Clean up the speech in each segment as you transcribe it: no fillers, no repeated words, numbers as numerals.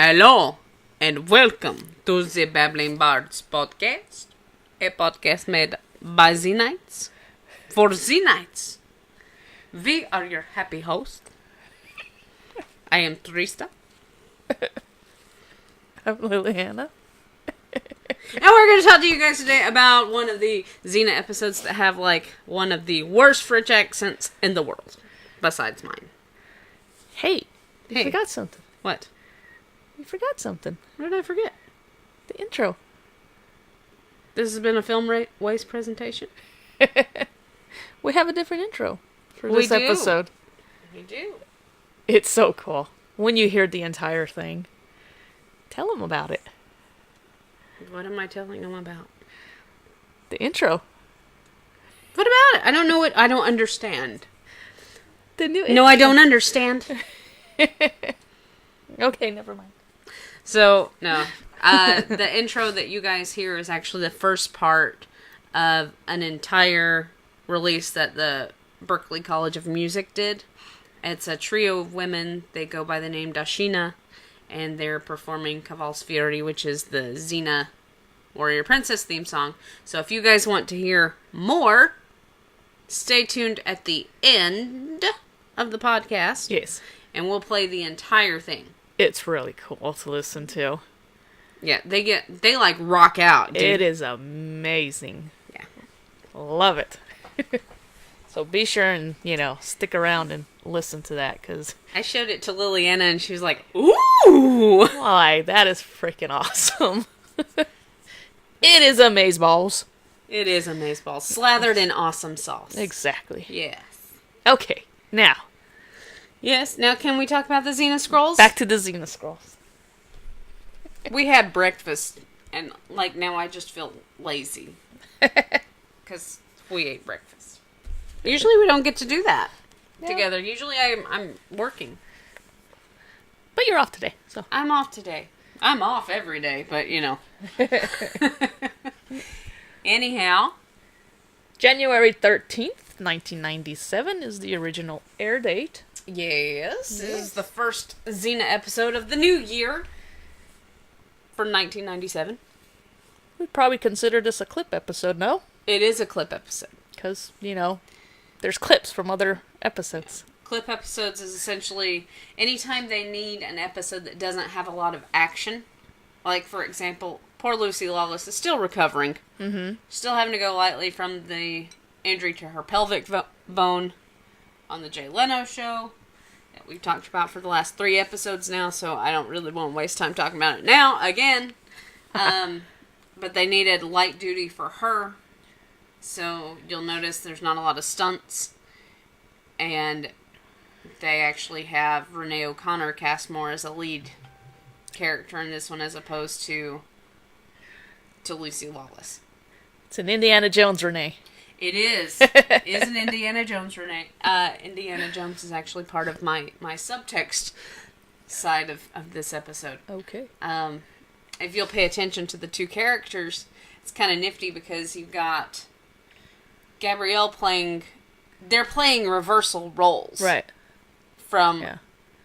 Hello, and welcome to the Babbling Bards podcast, a podcast made by Xenites, for Xenites. We are your happy host. I am Trista. I'm Liliana. And we're going to talk to you guys today about one of the Xena episodes that have, one of the worst French accents in the world, besides mine. Hey, you forgot something. What? You forgot something. What did I forget? The intro. This has been a Film Waste presentation? We have a different intro for this episode. We do. It's so cool. When you hear the entire thing, tell them about it. What am I telling them about? The intro. What about it? I don't know what. I don't understand. The new intro. No, I don't understand. Okay, never mind. So, no. The intro that you guys hear is actually the first part of an entire release that the Berklee College of Music did. It's a trio of women. They go by the name Dashina, and they're performing Kaval Sviri, which is the Xena Warrior Princess theme song. So if you guys want to hear more, stay tuned at the end of the podcast. Yes. And we'll play the entire thing. It's really cool to listen to. Yeah, they rock out, dude. It is amazing. Yeah. Love it. So be sure and, stick around and listen to that, because I showed it to Liliana and she was like, ooh! why, that is freaking awesome. It is amazeballs. It is amazeballs. Slathered in awesome sauce. Exactly. Yes. Okay, now. Yes, now can we talk about the Xena Scrolls? Back to the Xena Scrolls. We had breakfast, and, now I just feel lazy. Because we ate breakfast. Usually we don't get to do that together. Usually I'm working. But you're off today, so. I'm off today. I'm off every day, but, Anyhow. January 13th, 1997 is the original air date. Yes. This is the first Xena episode of the new year for 1997. We'd probably consider this a clip episode, no? It is a clip episode. Because, there's clips from other episodes. Clip episodes is essentially anytime they need an episode that doesn't have a lot of action. Like, for example, poor Lucy Lawless is still recovering. Mm-hmm. Still having to go lightly from the injury to her pelvic bone on the Jay Leno show that we've talked about for the last 3 episodes now, so I don't really want to waste time talking about it now, again. But they needed light duty for her, so you'll notice there's not a lot of stunts, and they actually have Renee O'Connor cast more as a lead character in this one as opposed to Lucy Lawless. It's an Indiana Jones Renee. It is. It is an Indiana Jones Renee. Indiana Jones is actually part of my subtext side of this episode. Okay. If you'll pay attention to the 2 characters, it's kind of nifty because you've got Gabrielle playing... They're playing reversal roles. Right. From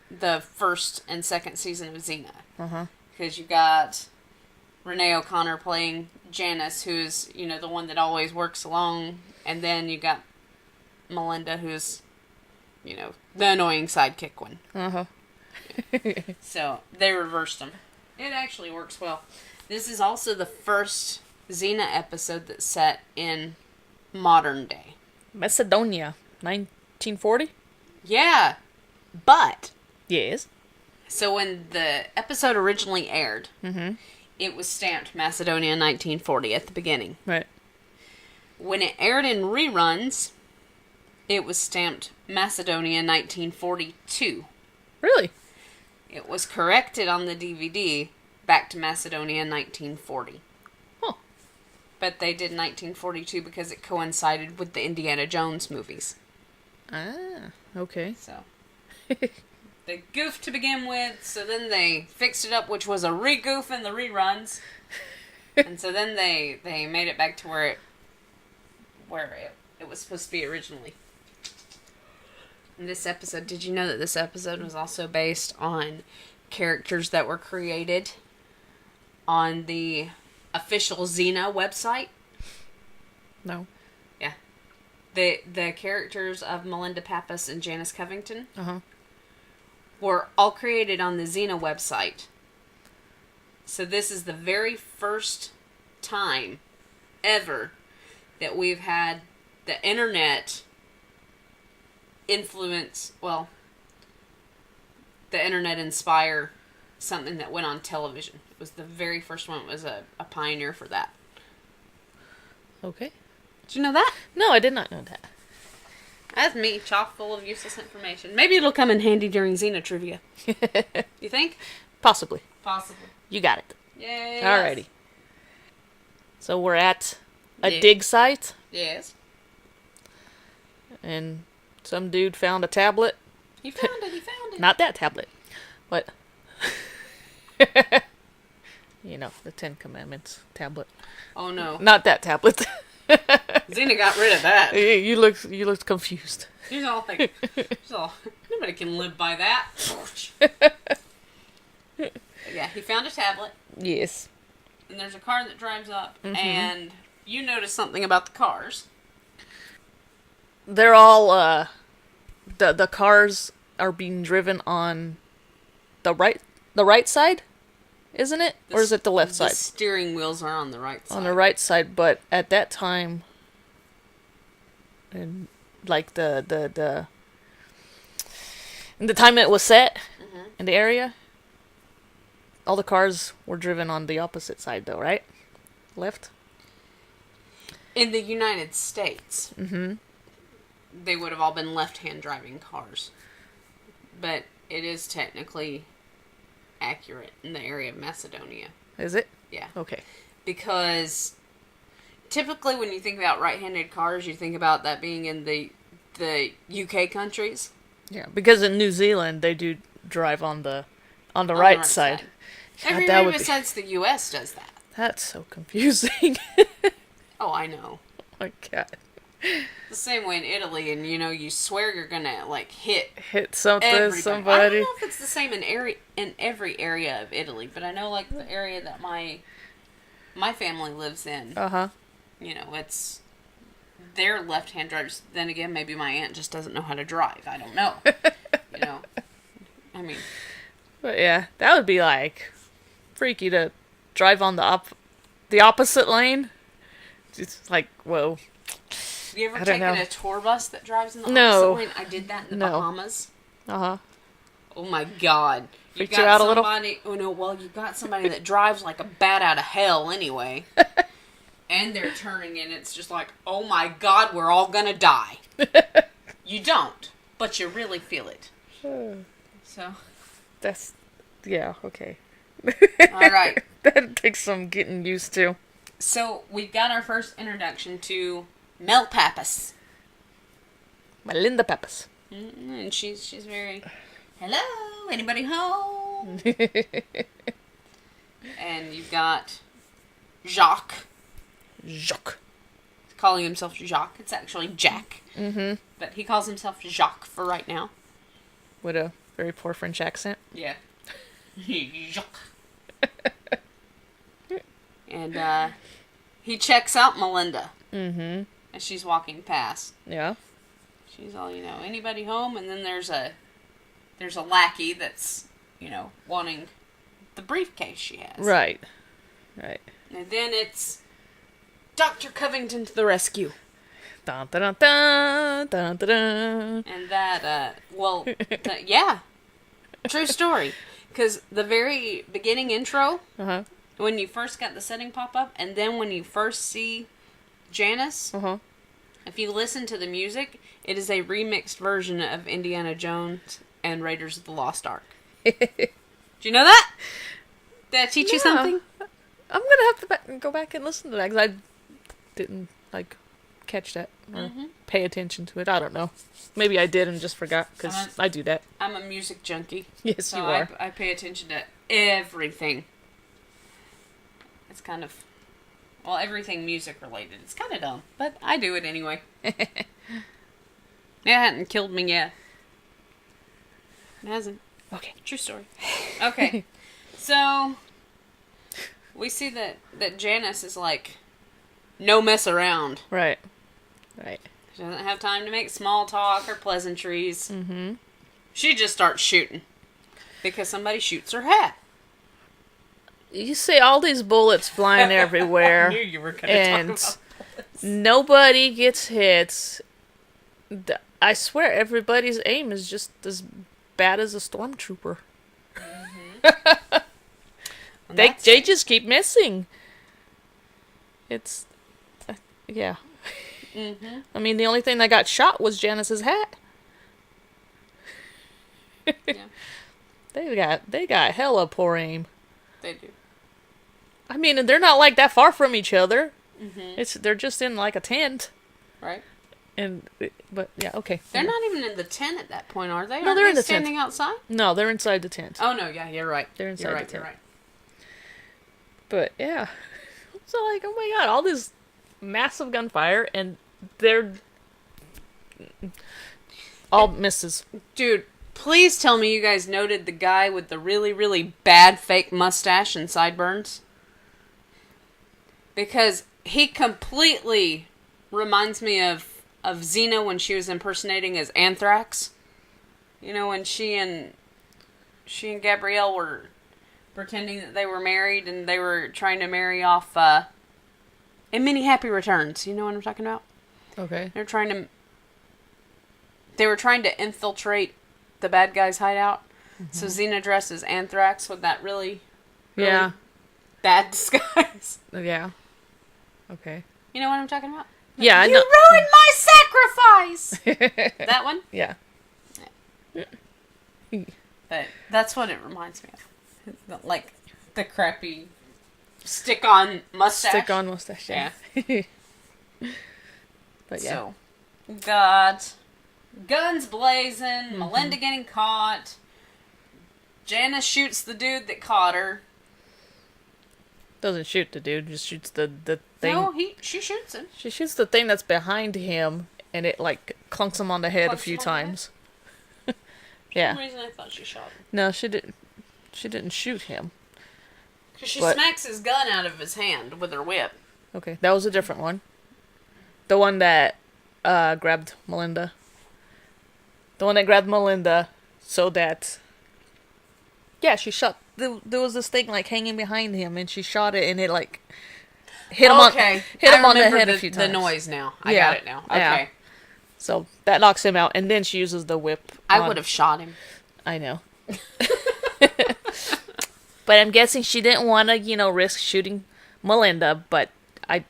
the first and second season of Xena. Uh-huh. Because you've got Renee O'Connor playing Janice, who's, the one that always works along. And then you got Melinda, who's, the annoying sidekick one. Uh-huh. So, they reversed them. It actually works well. This is also the first Xena episode that's set in modern day. Macedonia, 1940? Yeah, but... Yes. So when the episode originally aired, it was stamped Macedonia 1940 at the beginning. Right. When it aired in reruns, it was stamped Macedonia 1942. Really? It was corrected on the DVD back to Macedonia 1940. Huh. But they did 1942 because it coincided with the Indiana Jones movies. Ah, okay. So, they goofed to begin with, so then they fixed it up, which was a re-goof in the reruns. And so then they made it back to where it was supposed to be originally. In this episode, did you know that this episode was also based on characters that were created on the official Xena website? No. Yeah. The characters of Melinda Pappas and Janice Covington were all created on the Xena website. So this is the very first time ever that we've had the internet influence, well, the internet inspire something that went on television. It was the very first one. It was a pioneer for that. Okay. Did you know that? No, I did not know that. That's me, chock full of useless information. Maybe it'll come in handy during Xena trivia. You think? Possibly. Possibly. You got it. Yay. Alrighty. So we're at a dig site. Yes. And some dude found a tablet. He found it. Not that tablet. But, you know, the 10 Commandments tablet. Oh no. Not that tablet. Xena got rid of that. You looked confused. He's all like, nobody can live by that. Yeah, he found a tablet. Yes. And there's a car that drives up, and you notice something about the cars. They're all, the cars are being driven on the right side, isn't it? Or is it the left side? The steering wheels are on the right side. On the right side, but at that time, and like in the time it was set in the area, all the cars were driven on the opposite side, though, right? Left. In the United States, they would have all been left-hand driving cars, but it is technically accurate in the area of Macedonia. Is it? Yeah. Okay. Because typically when you think about right-handed cars, you think about that being in the UK countries. Yeah, because in New Zealand they do drive on the right side. God, Everybody besides the US does that. That's so confusing. Oh, I know. Oh my God. The same way in Italy, and you swear you're gonna like hit somebody. I don't know if it's the same in every area of Italy, but I know like the area that my family lives in. It's they're left-hand drivers. Then again, maybe my aunt just doesn't know how to drive. I don't know. I mean, but yeah, that would be like freaky to drive on the opposite lane. It's like, whoa. Have you ever taken a tour bus that drives in the No. opposite lane? I did that in the Bahamas. Oh my God. Freaked you out a little? You got somebody that drives like a bat out of hell anyway. And they're turning and it's just like, oh my God, we're all gonna die. You don't, but you really feel it. So. Okay. Alright. That takes some getting used to. So, we've got our first introduction to Mel Pappas. Melinda Pappas. And she's very, hello, anybody home? And you've got Jacques. Calling himself Jacques. It's actually Jack. But he calls himself Jacques for right now. With a very poor French accent. Yeah. Jacques. And he checks out Melinda. As she's walking past. Yeah. She's all, anybody home? And then there's a lackey that's, wanting the briefcase she has. Right. And then it's Dr. Covington to the rescue. Dun, dun, dun, dun, dun, dun. And that, yeah. True story. Because the very beginning intro, when you first got the setting pop up, and then when you first see Janice, if you listen to the music, it is a remixed version of Indiana Jones and Raiders of the Lost Ark. Do you know that? Did I teach you something? I'm gonna have to go back and listen to that because I didn't catch that or pay attention to it. I don't know. Maybe I did and just forgot because I do that. I'm a music junkie. Yes, so you are. I pay attention to everything. It's kind of, everything music related. It's kind of dumb, but I do it anyway. It hadn't killed me yet. It hasn't. Okay. True story. Okay. So, we see that Janice is like, no mess around. Right. Right. She doesn't have time to make small talk or pleasantries. Mm-hmm. She just starts shooting. Because somebody shoots her hat. You see all these bullets flying everywhere. I knew you were going to talk about bullets. Nobody gets hit. I swear everybody's aim is just as bad as a stormtrooper. Mm-hmm. They just keep missing. It's... yeah. Mm-hmm. I mean, the only thing that got shot was Janice's hat. Yeah. They got hella poor aim. They do. I mean, they're not like that far from each other. Mm-hmm. They're just in like a tent. Right. But yeah, okay. They're not even in the tent at that point, are they? No, they're in the standing tent. outside? No, they're inside the tent. Oh no, yeah, you're right. They're inside the tent. You're right. But yeah. So like, oh my god, all this massive gunfire and they're all misses. Dude, please tell me you guys noted the guy with the really, really bad fake mustache and sideburns. Because he completely reminds me of Xena when she was impersonating as Anthrax. You know, when she and Gabrielle were pretending that they were married and they were trying to marry off in Many Happy Returns. You know what I'm talking about? Okay. They were trying to infiltrate the bad guy's hideout. Mm-hmm. So Xena dressed as Anthrax with that really bad disguise. Yeah. Okay. You know what I'm talking about? Yeah, I know. You ruined my sacrifice! That one? Yeah. But that's what it reminds me of. Like, the crappy stick-on mustache. Stick-on mustache, yeah. But yeah. So, guns blazing, Melinda getting caught, Janice shoots the dude that caught her. Doesn't shoot the dude, just shoots the thing. No, she shoots him. She shoots the thing that's behind him, and it like clunks him on the head a few times. Yeah. For some reason I thought she shot him. No, she didn't. She didn't shoot him. Because she smacks his gun out of his hand with her whip. Okay, that was a different one. The one that grabbed Melinda. The one that grabbed Melinda, so that... yeah, she shot... There was this thing, like, hanging behind him, and she shot it, and it, like... hit him on the head a few times. The noise now. I got it now. Okay. Yeah. So, that knocks him out, and then she uses the whip. I would have shot him. I know. But I'm guessing she didn't want to, risk shooting Melinda, but I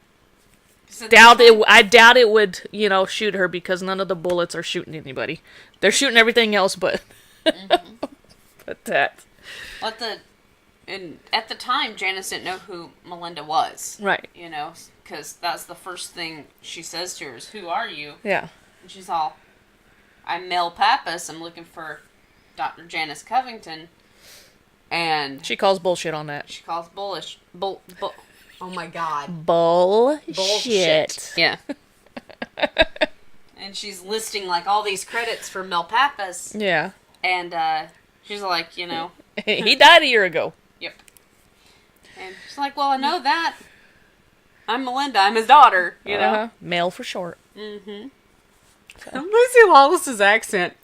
doubt it would, shoot her because none of the bullets are shooting anybody. They're shooting everything else, but but that. At the time, Janice didn't know who Melinda was. Right. Because that's the first thing she says to her is, "Who are you?" Yeah. And she's all, "I'm Mel Pappas. I'm looking for Dr. Janice Covington." And she calls bullshit on that. She calls bullish. Oh my god. Bullshit. Yeah. And she's listing like all these credits for Mel Pappas. Yeah. And she's like, he died a year ago. Yep. And she's like, well, I know that. I'm Melinda. I'm his daughter. Male for short. Mm-hmm. So. Lucy Lawless's accent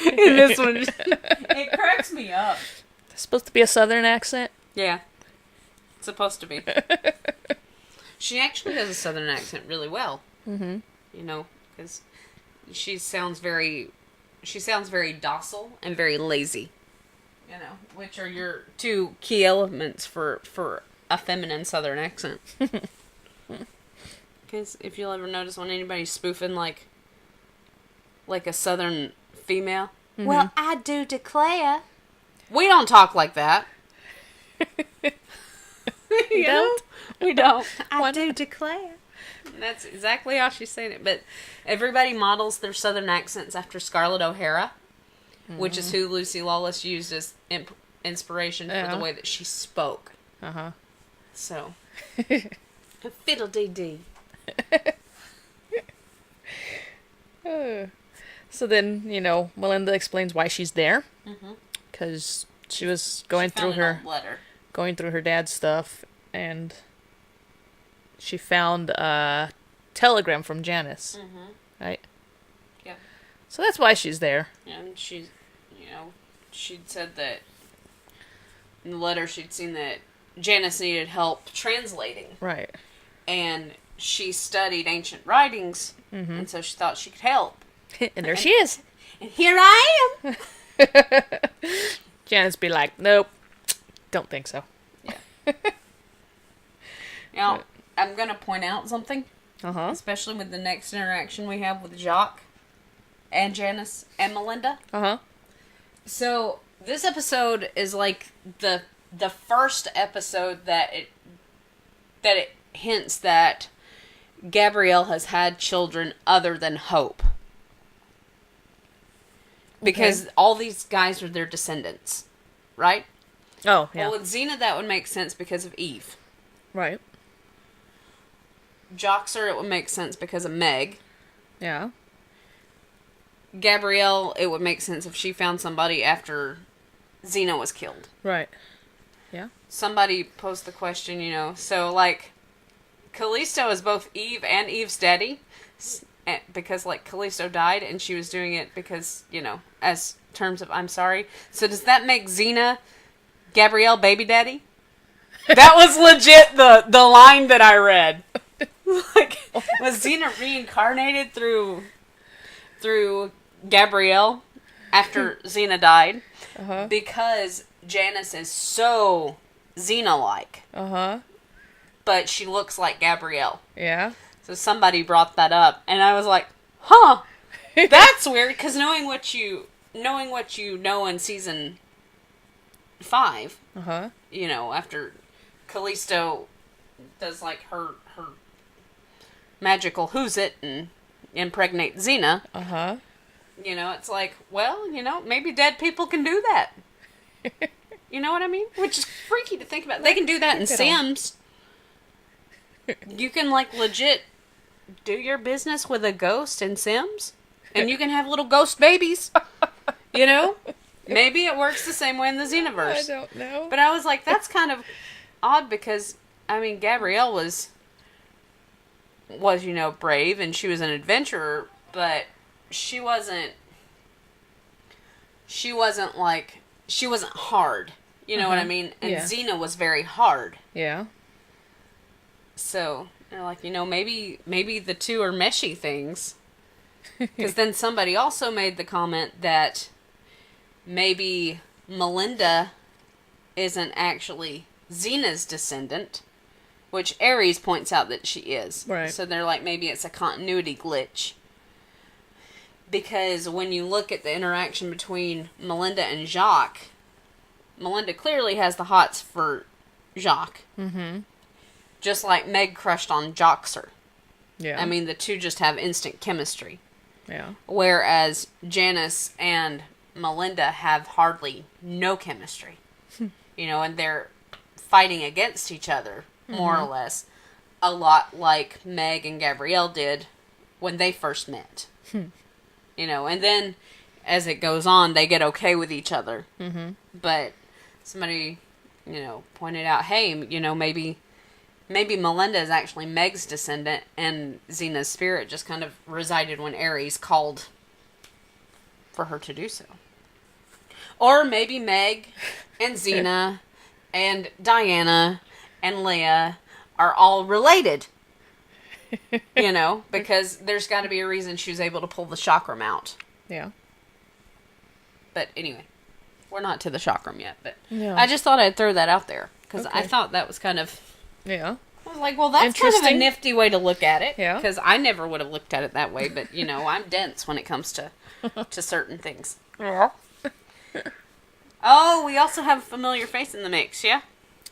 in this one, it cracks me up. It's supposed to be a southern accent? Yeah. It's supposed to be. She actually has a southern accent really well. Mm-hmm. Because she sounds very docile and very lazy. Which are your two key elements for a feminine southern accent. Because if you'll ever notice when anybody's spoofing like a southern female, well, I do declare. We don't talk like that. We don't. I do declare. And that's exactly how she's saying it. But everybody models their southern accents after Scarlett O'Hara, which is who Lucy Lawless used as inspiration for the way that she spoke. Uh-huh. So, fiddle-dee-dee. So then, Melinda explains why she's there. because she was going through an old letter. going through her dad's stuff, and she found a telegram from Janice. Mm-hmm. Right? Yeah. So that's why she's there. And she'd said that in the letter she'd seen that Janice needed help translating. Right. And she studied ancient writings, and so she thought she could help. And there she is. And here I am! Janice be like, nope, don't think so. Yeah. Now, I'm going to point out something, especially with the next interaction we have with Jacques and Janice and Melinda. So, this episode is like the first episode that it hints that Gabrielle has had children other than Hope. Because all these guys are their descendants, right? Oh, yeah. Well, with Xena, that would make sense because of Eve. Right. Joxer, it would make sense because of Meg. Yeah. Gabrielle, it would make sense if she found somebody after Xena was killed. Right. Yeah. Somebody posed the question, so, like, Callisto is both Eve and Eve's daddy, because, like, Callisto died, and she was doing it because, as terms of I'm sorry. So does that make Xena Gabrielle baby daddy? That was legit the line that I read. Like, was Xena reincarnated through Gabrielle after Xena died? Because Janice is so Xena-like. But she looks like Gabrielle. Yeah. So somebody brought that up, and I was like, huh, that's weird, because knowing what you know in season 5, after Callisto does, like, her magical who's it and impregnate Xena, it's like, well, maybe dead people can do that. You know what I mean? Which is freaky to think about. They can do that in Sims. You can, like, legit do your business with a ghost in Sims, and you can have little ghost babies. Maybe it works the same way in the Xenoverse. I don't know. But I was like, that's kind of odd because, I mean, Gabrielle was brave and she was an adventurer, but she wasn't hard. You know what I mean? And Xena was very hard. Yeah. So, they're like, maybe the two are meshy things. Because then somebody also made the comment that maybe Melinda isn't actually Xena's descendant, which Ares points out that she is. Right. So they're like, maybe it's a continuity glitch. Because when you look at the interaction between Melinda and Jacques, Melinda clearly has the hots for Jacques. Just like Meg crushed on Joxer. Yeah. I mean, the two just have instant chemistry. Yeah. Whereas Janice and Melinda have hardly no chemistry. And they're fighting against each other, more or less. A lot like Meg and Gabrielle did when they first met. And then as it goes on, they get okay with each other. But somebody, pointed out, hey, maybe Melinda is actually Meg's descendant, and Xena's spirit just kind of resided when Ares called for her to do so. Or maybe Meg and Xena and Diana and Leah are all related. Because there's got to be a reason she was able to pull the chakram out. Yeah. But anyway, we're not to the chakram yet, but yeah. I just thought I'd throw that out there, because I thought that was kind of... Yeah. I was like, well, that's kind of a nifty way to look at it. Yeah. Because I never would have looked at it that way, but, I'm dense when it comes to certain things. Yeah. Oh, we also have a familiar face in the mix, yeah?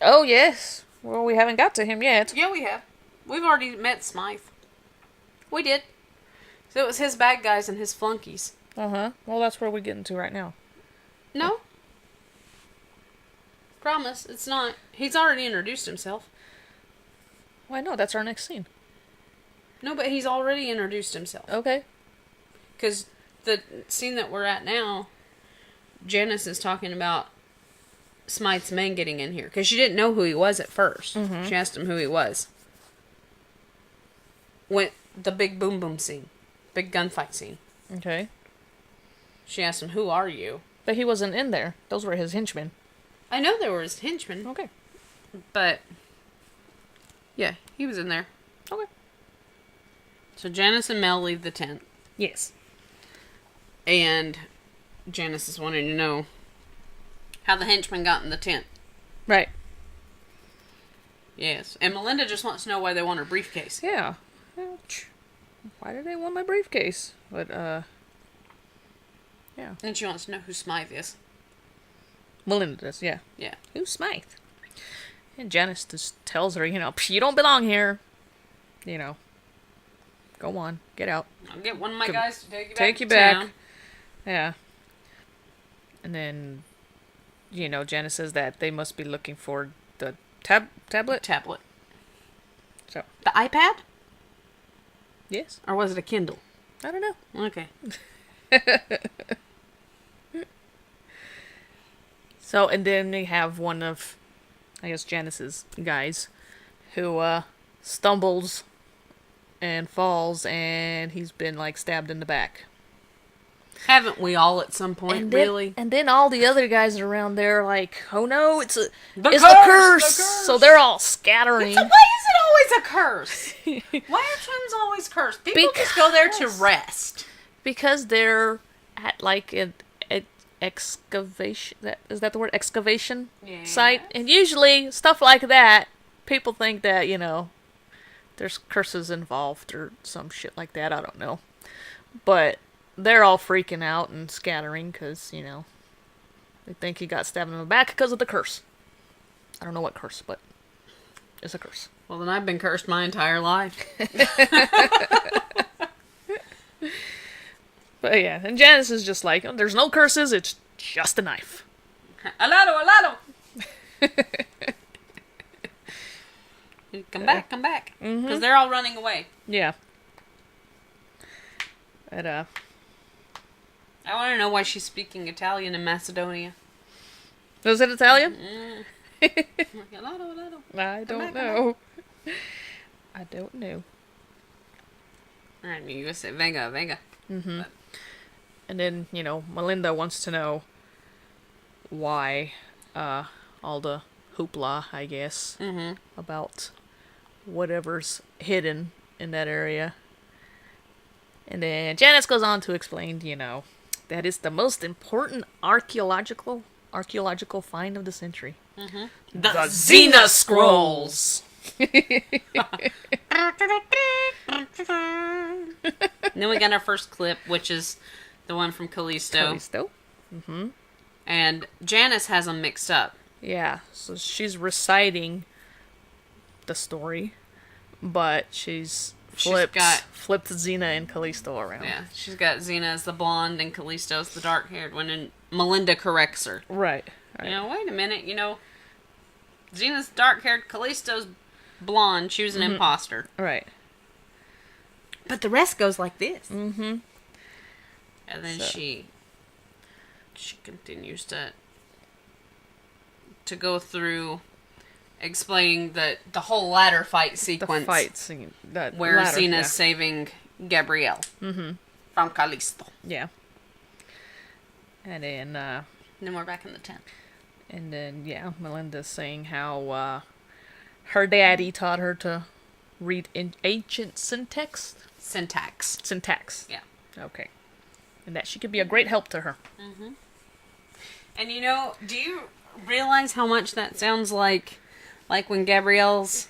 Oh, yes. Well, we haven't got to him yet. Yeah, we have. We've already met Smythe. We did. So it was his bad guys and his flunkies. Well, that's where we're getting to right now. No. Promise, it's not. He's already introduced himself. Well, I know, that's our next scene. No, but he's already introduced himself. Okay. Because the scene that we're at now, Janice is talking about Smythe's men getting in here. Because she didn't know who he was at first. She asked him who he was. When the big boom boom scene. Big gunfight scene. Okay. She asked him, who are you? But he wasn't in there. Those were his henchmen. I know they were his henchmen. Okay. But, yeah, he was in there. Okay. So Janice and Mel leave the tent. Yes. And Janice is wanting to know how the henchmen got in the tent. Right. Yes. And Melinda just wants to know why they want her briefcase. Yeah. Why did they want my briefcase? But, yeah. And she wants to know who Smythe is. Melinda does, yeah. Yeah. Who's Smythe? And Janice just tells her, you don't belong here. Go on, get out. I'll get one of my guys to take you back Take you back. Yeah. And then, Janice says that they must be looking for the tablet? Tablet. So. The iPad? Yes. Or was it a Kindle? I don't know. Okay. So, and then we have one of, I guess, Janice's guys who stumbles and falls, and he's been, stabbed in the back. Haven't we all at some point, really? And then all the other guys around there are like, oh no, it's the curse! The curse! So they're all scattering. Why is it always a curse? Why are twins always cursed? People just go there to rest. Because they're at, an excavation, is that the word? Excavation site? And usually, stuff like that, people think that, there's curses involved or some shit like that. I don't know. But they're all freaking out and scattering because, they think he got stabbed in the back because of the curse. I don't know what curse, but it's a curse. Well, then I've been cursed my entire life. But yeah, and Janice is just like, there's no curses, it's just a knife. Alado! Come back. Because they're all running away. Yeah. But, I want to know why she's speaking Italian in Macedonia. Was it Italian? Alado. I don't know. I don't know. Alright, you say venga. Mm-hmm. But. And then, Melinda wants to know why all the hoopla, I guess, about whatever's hidden in that area. And then Janice goes on to explain, that it's the most important archaeological find of the century. Mm-hmm. The Xena Scrolls! And then we got our first clip, which is the one from Callisto. Mm-hmm. And Janice has them mixed up. Yeah, so she's reciting the story, but she's flipped Xena and Callisto around. Yeah, she's got Xena as the blonde and Callisto as the dark-haired one, and Melinda corrects her. Right. Wait a minute, Xena's dark-haired, Callisto's blonde. She was an imposter. Right. But the rest goes like this. Mm-hmm. And then she continues to go through explaining the whole ladder fight sequence. The fight scene. Where Xena's saving Gabrielle from Callisto. Yeah. And then we're back in the tent. And then, Melinda's saying how her daddy taught her to read ancient syntax. Syntax. Yeah. Okay. And that she could be a great help to her. Mm-hmm. And do you realize how much that sounds like when Gabrielle's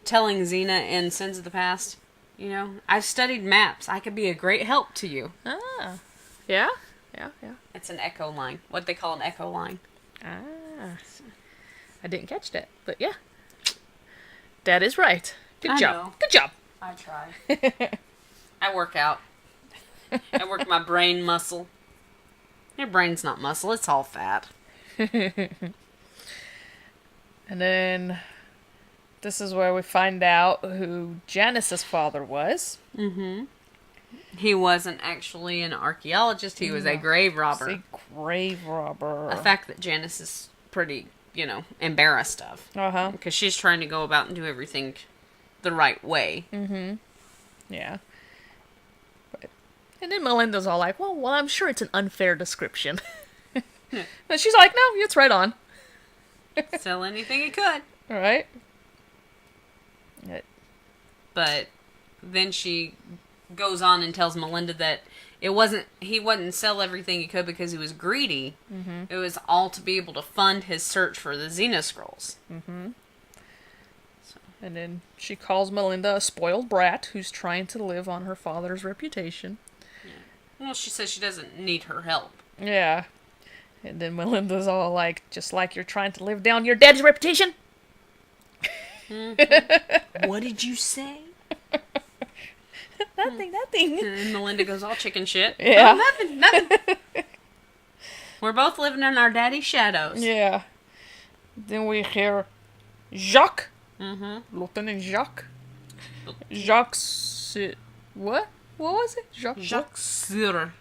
telling Xena in Sins of the Past? I've studied maps. I could be a great help to you. Ah. Yeah? Yeah. It's an echo line. What they call an echo line. Ah. I didn't catch that, but yeah. That is right. Good job. Good job. I try. I work out. I work my brain muscle. Your brain's not muscle, it's all fat. And then this is where we find out who Janice's father was. Mm-hmm. He wasn't actually an archaeologist. He was a grave robber. A grave robber. A fact that Janice is pretty, embarrassed of. Uh-huh. Because she's trying to go about and do everything the right way. Mm-hmm. Yeah. And then Melinda's all like, well, I'm sure it's an unfair description. And she's like, no, it's right on. Sell anything he could. All right. But then she goes on and tells Melinda that he wouldn't sell everything he could because he was greedy. Mm-hmm. It was all to be able to fund his search for the Xena Scrolls. Mm-hmm. And then she calls Melinda a spoiled brat who's trying to live on her father's reputation. Yeah. Well, she says she doesn't need her help. Yeah. And then Melinda's all like, just like you're trying to live down your dad's reputation. Mm-hmm. What did you say? Nothing. And then Melinda goes all chicken shit. Yeah. Oh, nothing. We're both living in our daddy's shadows. Yeah. Then we hear Jacques. Mm-hmm. Lieutenant Jacques. Jacques. What? What was it? Jacques Sir.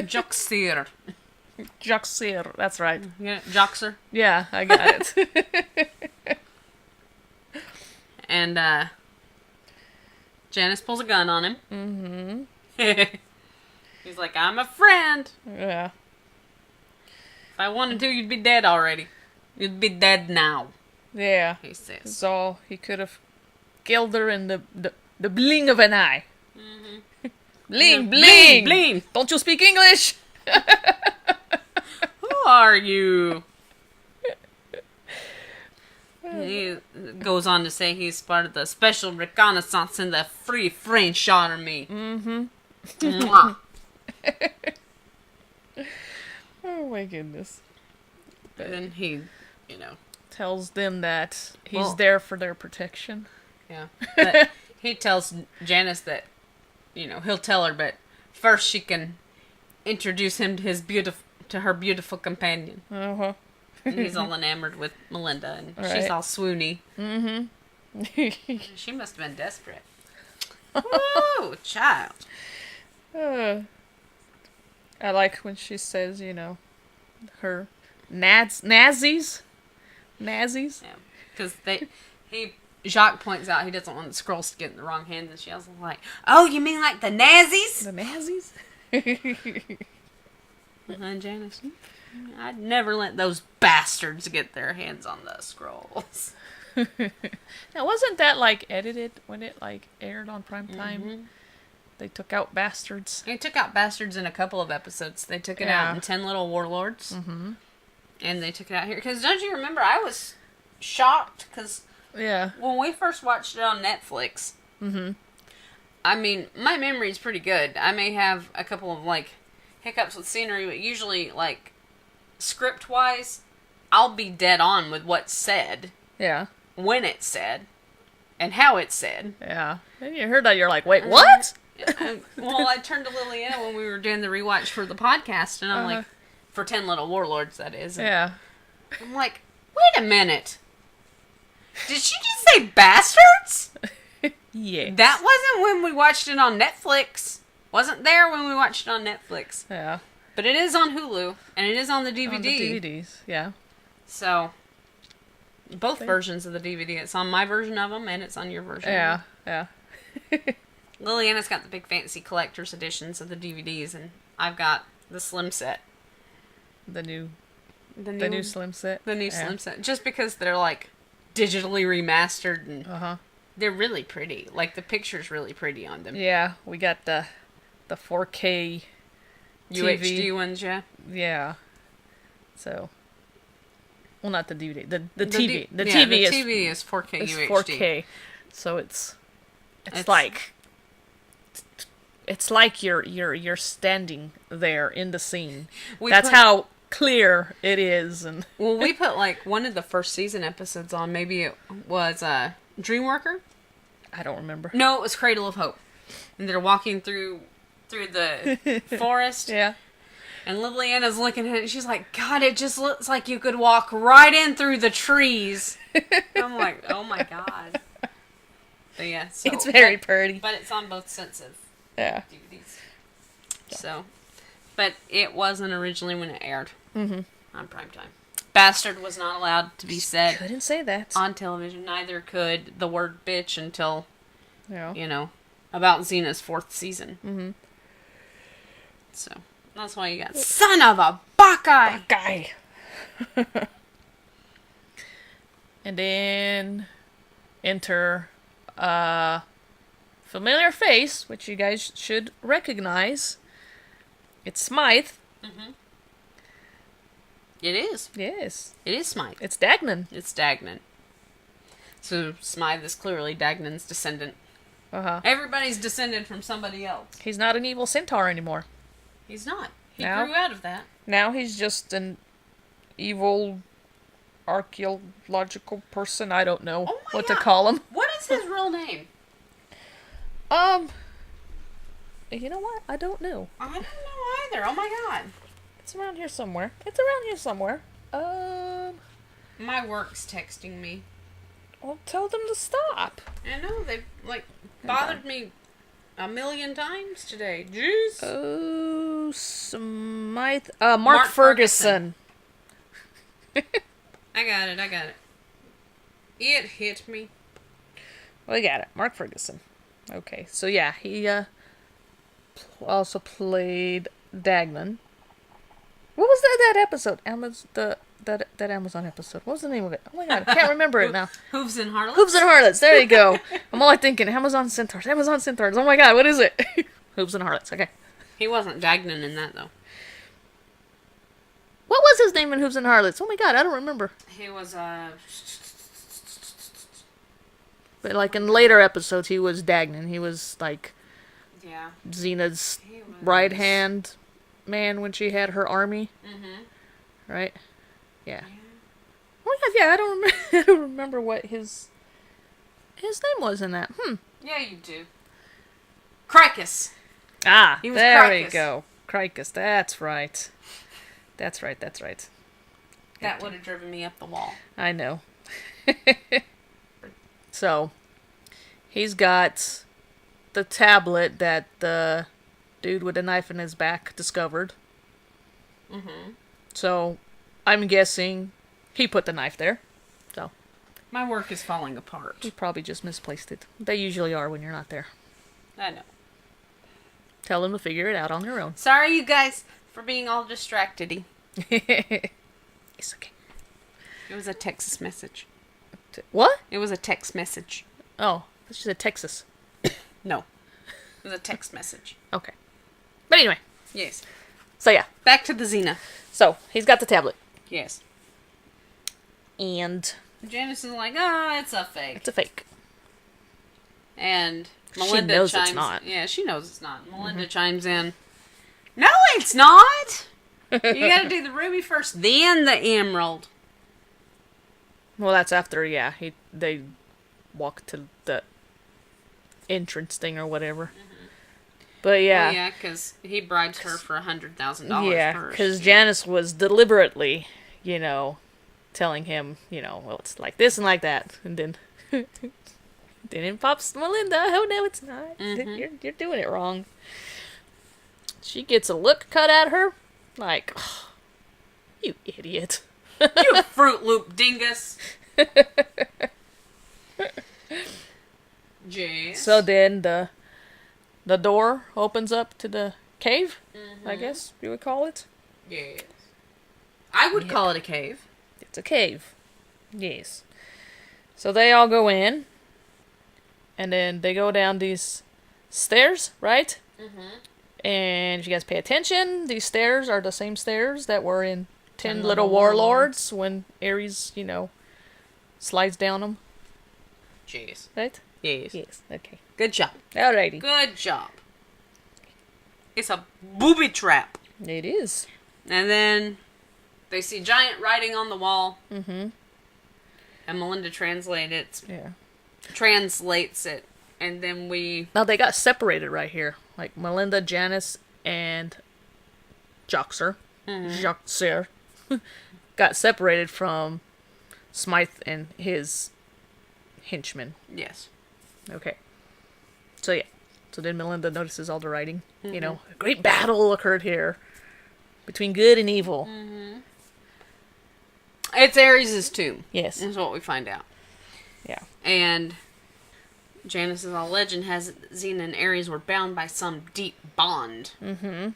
Jacques Sir. Jacques Sir. That's right. Yeah, Jacques Sir. Yeah, I got it. And Janice pulls a gun on him. Mm-hmm. He's like, I'm a friend. Yeah. If I wanted to, you'd be dead already. You'd be dead now. Yeah. He says. So he could have killed her in the bling of an eye. Mm-hmm. Bling, bling! Bling! Don't you speak English? Who are you? He goes on to say he's part of the special reconnaissance in the Free French Army. Mm-hmm. Mwah. Oh my goodness. But then he, tells them that he's there for their protection. Yeah. But he tells Janice that, he'll tell her, but first she can introduce him to her beautiful companion. Uh-huh. And he's all enamored with Melinda, and right. She's all swoony. Mm-hmm. She must have been desperate. Whoa, child. I like when she says, her Nazis. Yeah, because Jacques points out he doesn't want the scrolls to get in the wrong hands, and she was like, "Oh, you mean like the Nazis?" The Nazis. And Janice, I'd never let those bastards get their hands on the scrolls. Now, wasn't that edited when it aired on primetime? Mm-hmm. They took out bastards. They took out bastards in a couple of episodes. They took it out in 10 Little Warlords. Mm-hmm. And they took it out here. Because don't you remember, I was shocked because when we first watched it on Netflix, mm-hmm. I mean, my memory's pretty good. I may have a couple of, hiccups with scenery, but usually, script-wise, I'll be dead on with what's said. Yeah. When it's said. And how it's said. Yeah. And you heard that, you're like, wait, what? I turned to Liliana when we were doing the rewatch for the podcast, and I'm like, for 10 Little Warlords, that is. Yeah. I'm like, wait a minute. Did she just say bastards? Yes. That wasn't when we watched it on Netflix. Wasn't there when we watched it on Netflix. Yeah. But it is on Hulu, and it is on the DVD. On the DVDs, yeah. So, both versions of the DVD. It's on my version of them, and it's on your version. Yeah, yeah. Liliana's got the big fancy collector's editions of the DVDs, and I've got the slim set. The new slim set? The new slim set. Just because they're, digitally remastered, and they're really pretty. The picture's really pretty on them. Yeah, we got the 4K UHD TV ones, yeah? Yeah. So, well, not the DVD. The TV. The TV is 4K UHD. 4K. So it's like you're standing there in the scene. That's how clear it is. And well, we put one of the first season episodes on. Maybe it was Dreamworker. I don't remember. No, it was Cradle of Hope, and they're walking through the forest. Yeah. And Liliana's looking at it, and she's like, God, it just looks like you could walk right in through the trees. I'm like, oh my God. But yeah, so, it's very pretty. But it's on both sets of Yeah. DVDs. So, but it wasn't originally when it aired on primetime. Bastard was not allowed to be said Couldn't say that. on television. Neither could the word bitch until, Yeah. you know, about Xena's 4th season. Mm-hmm. So, that's why you got son of a Buckeye! Guy. And then enter a familiar face, which you guys should recognize. It's Smythe. Mm-hmm. It is. Yes. It is Smythe. It's Dagnan. It's Dagnan. So, Smythe is clearly Dagnan's descendant. Uh-huh. Everybody's descended from somebody else. He's not an evil centaur anymore. He's not. He No. grew out of that. Now he's just an evil archaeological person. I don't know Oh my what God. to call him. What is his real name? You know what? I don't know. I don't know either. Oh my God. It's around here somewhere. It's around here somewhere. My work's texting me. Well, tell them to stop. I know, they've, bothered me a million times today. Jeez. Oh, Smythe. Mark Ferguson. I got it. It hit me. We got it. Mark Ferguson. Okay, so yeah, he also played Dagnan. What was that episode? That Amazon episode. What was the name of it? Oh my God, I can't remember it now. Hooves and Harlots? Hooves and Harlots. There you go. I'm all like thinking Amazon Centaurs. Amazon Centaurs. Oh my God, what is it? Hooves and Harlots. Okay. He wasn't Dagnan in that, though. What was his name in Hooves and Harlots? Oh my God, I don't remember. He was, But like in later episodes, he was Dagnan. He was like yeah. Xena's He was... right hand man when she had her army. Mm-hmm. Right? Yeah. Oh my God, yeah, I don't remember. I don't remember what his name was in that. Yeah, you do. Cricus. Ah, He was there we Cricus. go. Cricus, that's right. That's right. That would have driven me up the wall. I know. So, he's got the tablet that the dude with a knife in his back discovered. Mm-hmm. So, I'm guessing he put the knife there. So, My work is falling apart. he probably just misplaced it. They usually are when you're not there. I know. Tell them to figure it out on their own. Sorry, you guys, for being all distracted-y. It's okay. It was a Texas message. What? It was a text message. Oh, this is a Texas. No. It was a text message. Okay. But anyway, Yes. so yeah. Back to the Xena. So, he's got the tablet. Yes. And Janice is like, it's a fake. it's a fake. And She Melinda knows chimes... it's not. Yeah, she knows it's not. Melinda chimes in. No, it's not! You gotta do the ruby first, then the emerald. Well, that's after, yeah, they walk to the entrance thing or whatever. But yeah. Oh, yeah, because he bribes her for $100,000 Yeah, first. because Janice was deliberately, telling him, well, it's like this and like that. And then in pops Melinda, oh no, it's not. You're doing it wrong. She gets a look cut at her, like, oh, you idiot. You Fruit Loop dingus. Jeez. So then the door opens up to the cave, I guess you would call it. Yes. I would call it a cave. It's a cave. Yes. So they all go in, and then they go down these stairs, right? And if you guys pay attention, these stairs are the same stairs that were in 10 Little Warlords when Ares, slides down them. Jeez. Right? Yes. Yes. Okay. Good job. Alrighty. Good job. It's a booby trap. It is. And then they see giant writing on the wall. Mm-hmm. And Melinda translates Yeah. it. And then we... Now they got separated right here. Like Melinda, Janice, and Joxer. Joxer. Got separated from Smythe and his henchman. Yes. Okay. So yeah. So then Melinda notices all the writing. You know, a great battle occurred here between good and evil. Mm-hmm. It's Ares' tomb. Yes. Is what we find out. Yeah. And Janice's all legend has Xena and Ares were bound by some deep bond. Mm-hmm.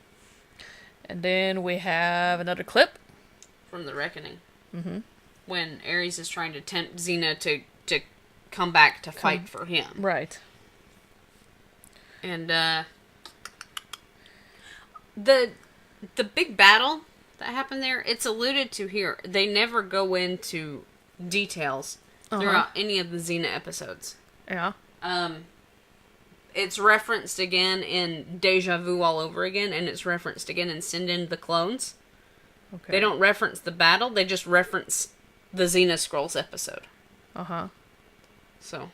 And then we have another clip. From the Reckoning. Mm-hmm. When Ares is trying to tempt Xena to come back to fight for him. Right. And, the big battle that happened there, it's alluded to here. They never go into details throughout any of the Xena episodes. Yeah. It's referenced again in Deja Vu all over again, and it's referenced again in Send in the Clones. Okay. They don't reference the battle, they just reference the Xena Scrolls episode. Uh-huh. So,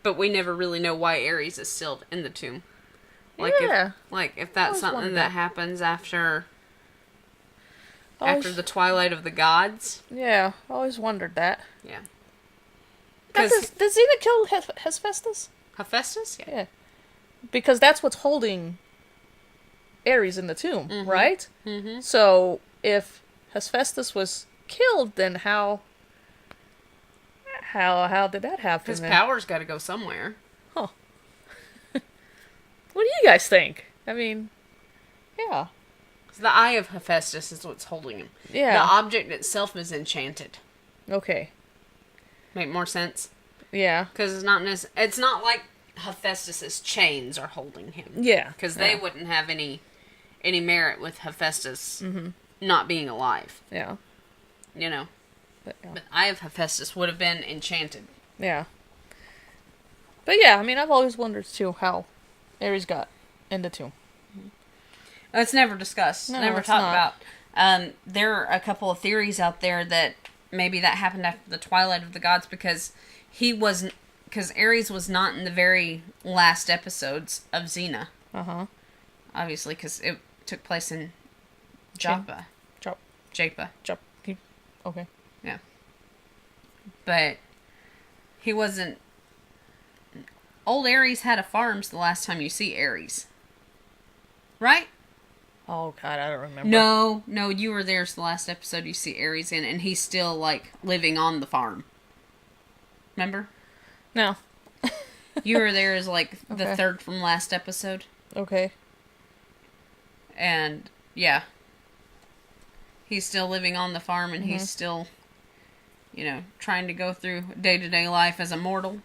but we never really know why Ares is still in the tomb. Yeah. If that's something that happens after the Twilight of the Gods. Yeah, I always wondered that. Yeah. Does Xena kill Hephaestus? Hephaestus? Yeah. Because that's what's holding Ares in the tomb, right? Mm-hmm. So, if Hephaestus was killed, then how did that happen? His power's got to go somewhere. Huh. What do you guys think? I mean, yeah. The Eye of Hephaestus is what's holding him. Yeah. The object itself is enchanted. Okay. Make more sense? Yeah. Because it's not like Hephaestus's chains are holding him. Yeah. Because they wouldn't have any merit with Hephaestus not being alive. Yeah. You know? But Eye of Hephaestus would have been enchanted. Yeah. But yeah, I mean, I've always wondered too how Ares got in the tomb. It's never discussed. No, never it's talked not. about. There are a couple of theories out there that maybe that happened after the Twilight of the Gods because Ares was not in the very last episodes of Xena. Uh-huh. Obviously, because it took place in Joppa. Japa. Okay. Yeah. But he wasn't... Old Ares had a farms the last time you see Ares. Right? Oh, God, I don't remember. No, you were there. So the last episode you see Ares in, and he's still, living on the farm. Remember? No. You were there as, the Okay. third from last episode. Okay. And, yeah. He's still living on the farm, and he's still, trying to go through day-to-day life as a mortal.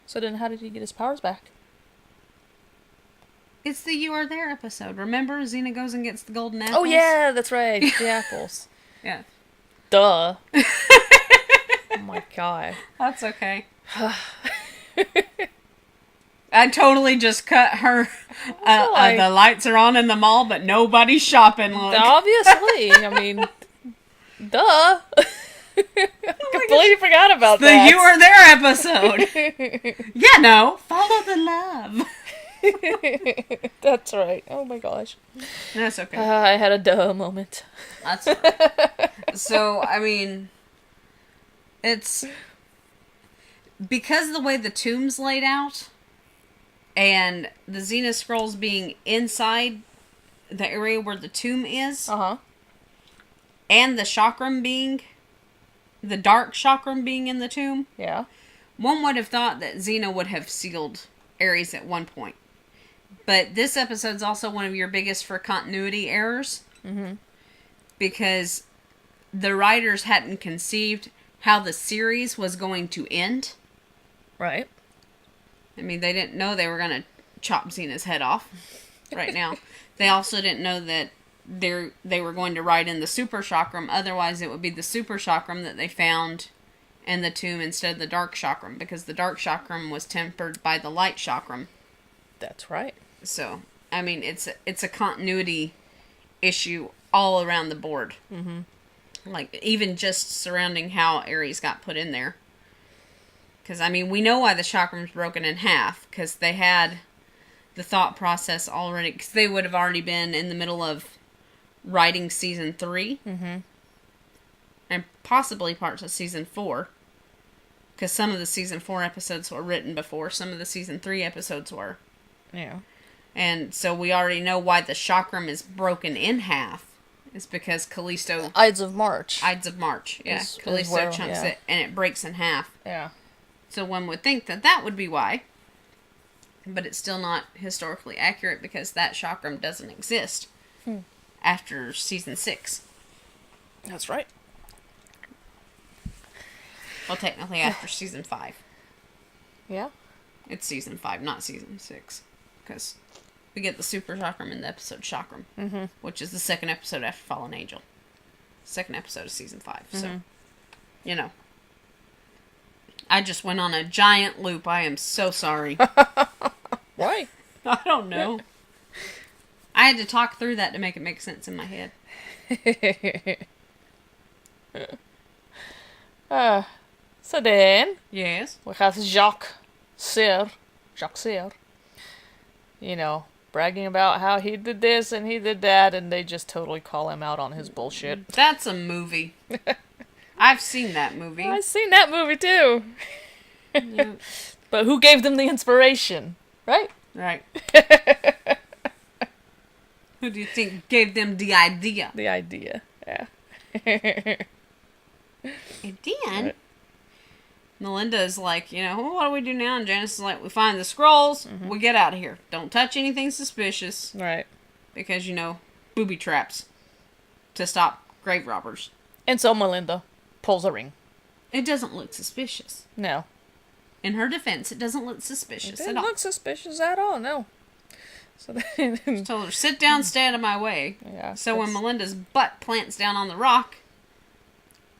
So then how did he get his powers back? It's the You Are There episode. Remember? Xena goes and gets the golden apples? Oh, yeah, that's right. The apples. Yeah. Duh. Oh, my God. That's okay. I totally just cut her. The lights are on in the mall, but nobody's shopping. Look. Obviously. I mean, duh. Completely forgot about that. The You Are There episode. Yeah, no. Follow the love. That's right. Oh my gosh. That's okay. I had a duh moment. That's right. So, I mean, it's because of the way the tomb's laid out and the Xena Scrolls being inside the area where the tomb is, and the chakram being, the dark chakram being in the tomb, Yeah. one would have thought that Xena would have sealed Ares at one point. But this episode's also one of your biggest for continuity errors. Mm-hmm. Because the writers hadn't conceived how the series was going to end. Right. I mean, they didn't know they were going to chop Xena's head off right now. They also didn't know that they were going to write in the super chakram. Otherwise, it would be the super chakram that they found in the tomb instead of the dark chakram. Because the dark chakram was tempered by the light chakram. That's right. So, I mean, it's a continuity issue all around the board. Mm-hmm. Even just surrounding how Ares got put in there. Because, I mean, we know why the chakram's broken in half. Because they had the thought process already. Because they would have already been in the middle of writing season 3. Mm-hmm. And possibly parts of season 4. Because some of the season 4 episodes were written before some of the season 3 episodes were. Yeah. And so we already know why the chakram is broken in half. It's because Callisto... Ides of March. Ides of March, yeah. Callisto where, chunks it, and it breaks in half. Yeah. So one would think that that would be why. But it's still not historically accurate because that chakram doesn't exist after season 6. That's right. Well, technically after season 5. Yeah. It's season 5, not season 6. Because we get the super chakram in the episode Chakram, which is the second episode after Fallen Angel. Second episode of season 5. So, you know. I just went on a giant loop. I am so sorry. Why? I don't know. I had to talk through that to make it make sense in my head. So then, Yes. we have Jacques Cyr, you know, bragging about how he did this and he did that, and they just totally call him out on his bullshit. That's a movie. I've seen that movie. I've seen that movie too. Yeah. But who gave them the inspiration, right? Right. Who do you think gave them the idea? The idea, yeah. And then, Melinda is like, you know, well, what do we do now? And Janice is like, we find the scrolls, we get out of here. Don't touch anything suspicious. Right. Because, you know, booby traps to stop grave robbers. And so Melinda pulls a ring. It doesn't look suspicious. No. In her defense, it doesn't look suspicious It at didn't all. look suspicious at all, no. So then... She told her, sit down, stay out of my way. Yeah, So when Melinda's butt plants down on the rock,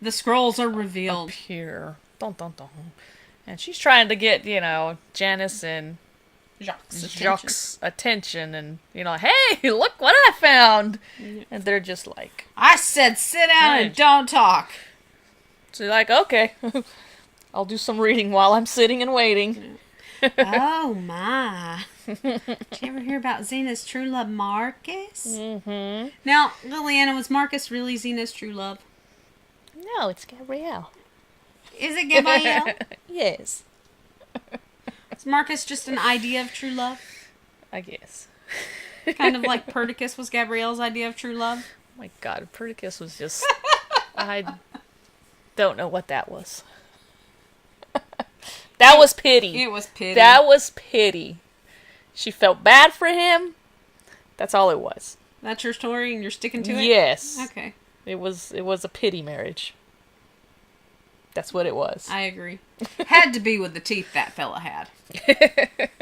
the scrolls are revealed. Appear. Dun, dun, dun. And she's trying to get, you know, Janice and Jacques' attention and, you know, hey, look what I found. Yeah. And they're just like... I said sit down and don't talk. So you're like, okay, I'll do some reading while I'm sitting and waiting. Oh, my. Did you ever hear about Xena's true love, Marcus? Mm-hmm. Now, Liliana, was Marcus really Xena's true love? No, it's Gabrielle. Is it Gabrielle? Yes. Is Marcus just an idea of true love? I guess. Kind of like Perdiccas was Gabrielle's idea of true love? Oh my god, Perdiccas was just... I don't know what that was. That was pity. It was pity. That was pity. She felt bad for him. That's all it was. That's your story and you're sticking to it? Yes. Okay. It was a pity marriage. That's what it was. I agree. Had to be with the teeth that fella had.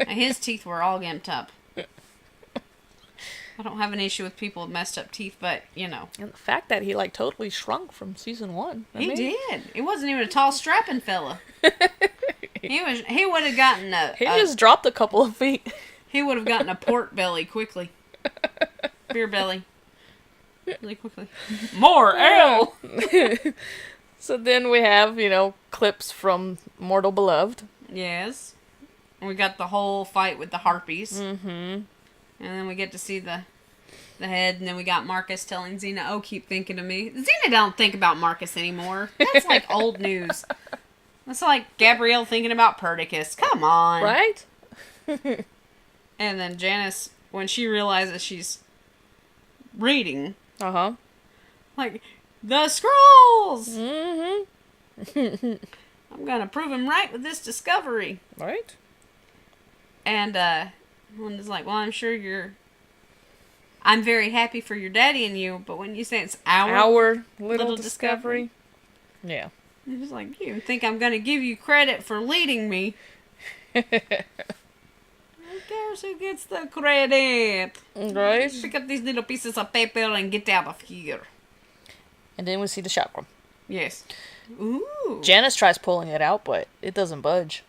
His teeth were all gimped up. I don't have an issue with people with messed up teeth, but, you know. And the fact that he, like, totally shrunk from season 1. He did. He wasn't even a tall, strapping fella. He would have gotten He just dropped a couple of feet. He would have gotten a pork belly quickly. Beer belly. Really quickly. More ale! So then we have, you know, clips from Mortal Beloved. Yes. And we got the whole fight with the harpies. Mm-hmm. And then we get to see the head, and then we got Marcus telling Xena, oh, keep thinking of me. Xena don't think about Marcus anymore. That's like old news. That's like Gabrielle thinking about Perdiccas. Come on. Right? And then Janice, when she realizes she's reading, like, the scrolls! Mm-hmm. I'm gonna prove him right with this discovery. Right? And, Melinda's like, well, I'm very happy for your daddy and you, but when you say it's our little discovery. Yeah. He's like, you think I'm gonna give you credit for leading me? Who cares who gets the credit? Right? Pick up these little pieces of paper and get out of here. And then we see the chakram. Yes. Ooh. Janice tries pulling it out, but it doesn't budge.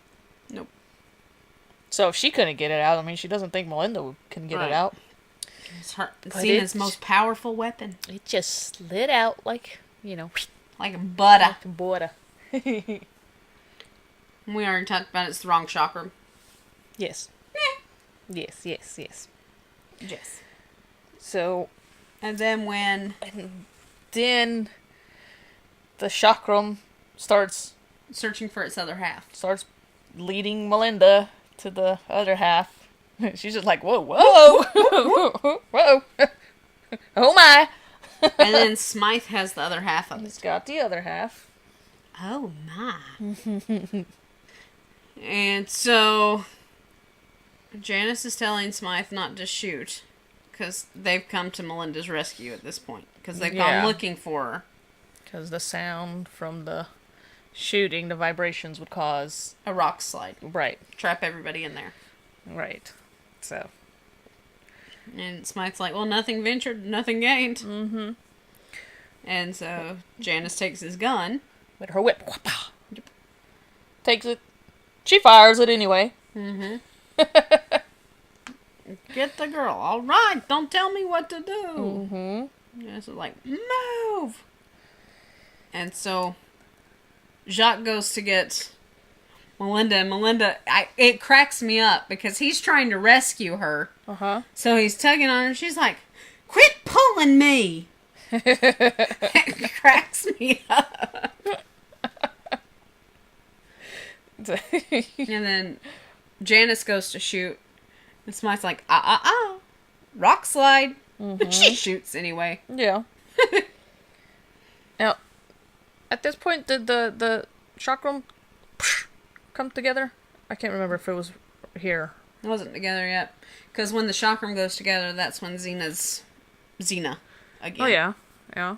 Nope. So if she couldn't get it out, I mean, she doesn't think Melinda can get it out. It's Xena's most powerful weapon. It just slid out like, you know... Like butter. Like butter. We already talked about it's the wrong chakram. Yes. Yes. Yes. So... And then the chakram starts searching for its other half. Starts leading Melinda to the other half. She's just like, whoa, whoa, whoa, oh my. And then Smythe has the other half of it. He's got the other half. Oh my. And so Janice is telling Smythe not to shoot because they've come to Melinda's rescue at this point. Because they've gone looking for her. Because the sound from the shooting, the vibrations would cause a rock slide. Right. Trap everybody in there. Right. So. And Smythe's like, well, nothing ventured, nothing gained. Mm-hmm. And so Janice takes his gun. With her whip. Yep. Takes it. She fires it anyway. Mm-hmm. Get the girl. All right. Don't tell me what to do. Mm-hmm. Janice is like, move. And so Jacques goes to get Melinda. And Melinda, it cracks me up because he's trying to rescue her. Uh-huh. So he's tugging on her. She's like, quit pulling me. It cracks me up. And then Janice goes to shoot. And Smythe's like, rock slide. Mm-hmm. She shoots anyway. Yeah. Now, at this point, did the chakram come together? I can't remember if it was here. It wasn't together yet. Because when the chakram goes together, that's when Xena again. Oh, yeah. Yeah.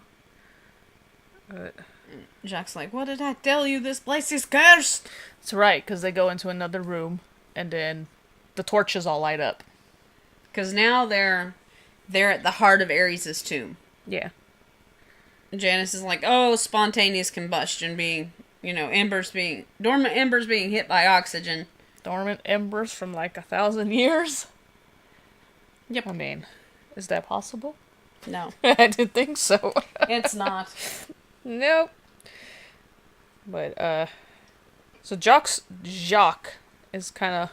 Jack's like, what did I tell you? This place is cursed. That's right, because they go into another room, and then the torches all light up. Because now they're at the heart of Ares' tomb. Yeah. Janice is like, oh, spontaneous combustion being, dormant embers being hit by oxygen. Dormant embers from like 1,000 years? Yep. I mean, is that possible? No. I didn't think so. It's not. Nope. But, so Jacques is kind of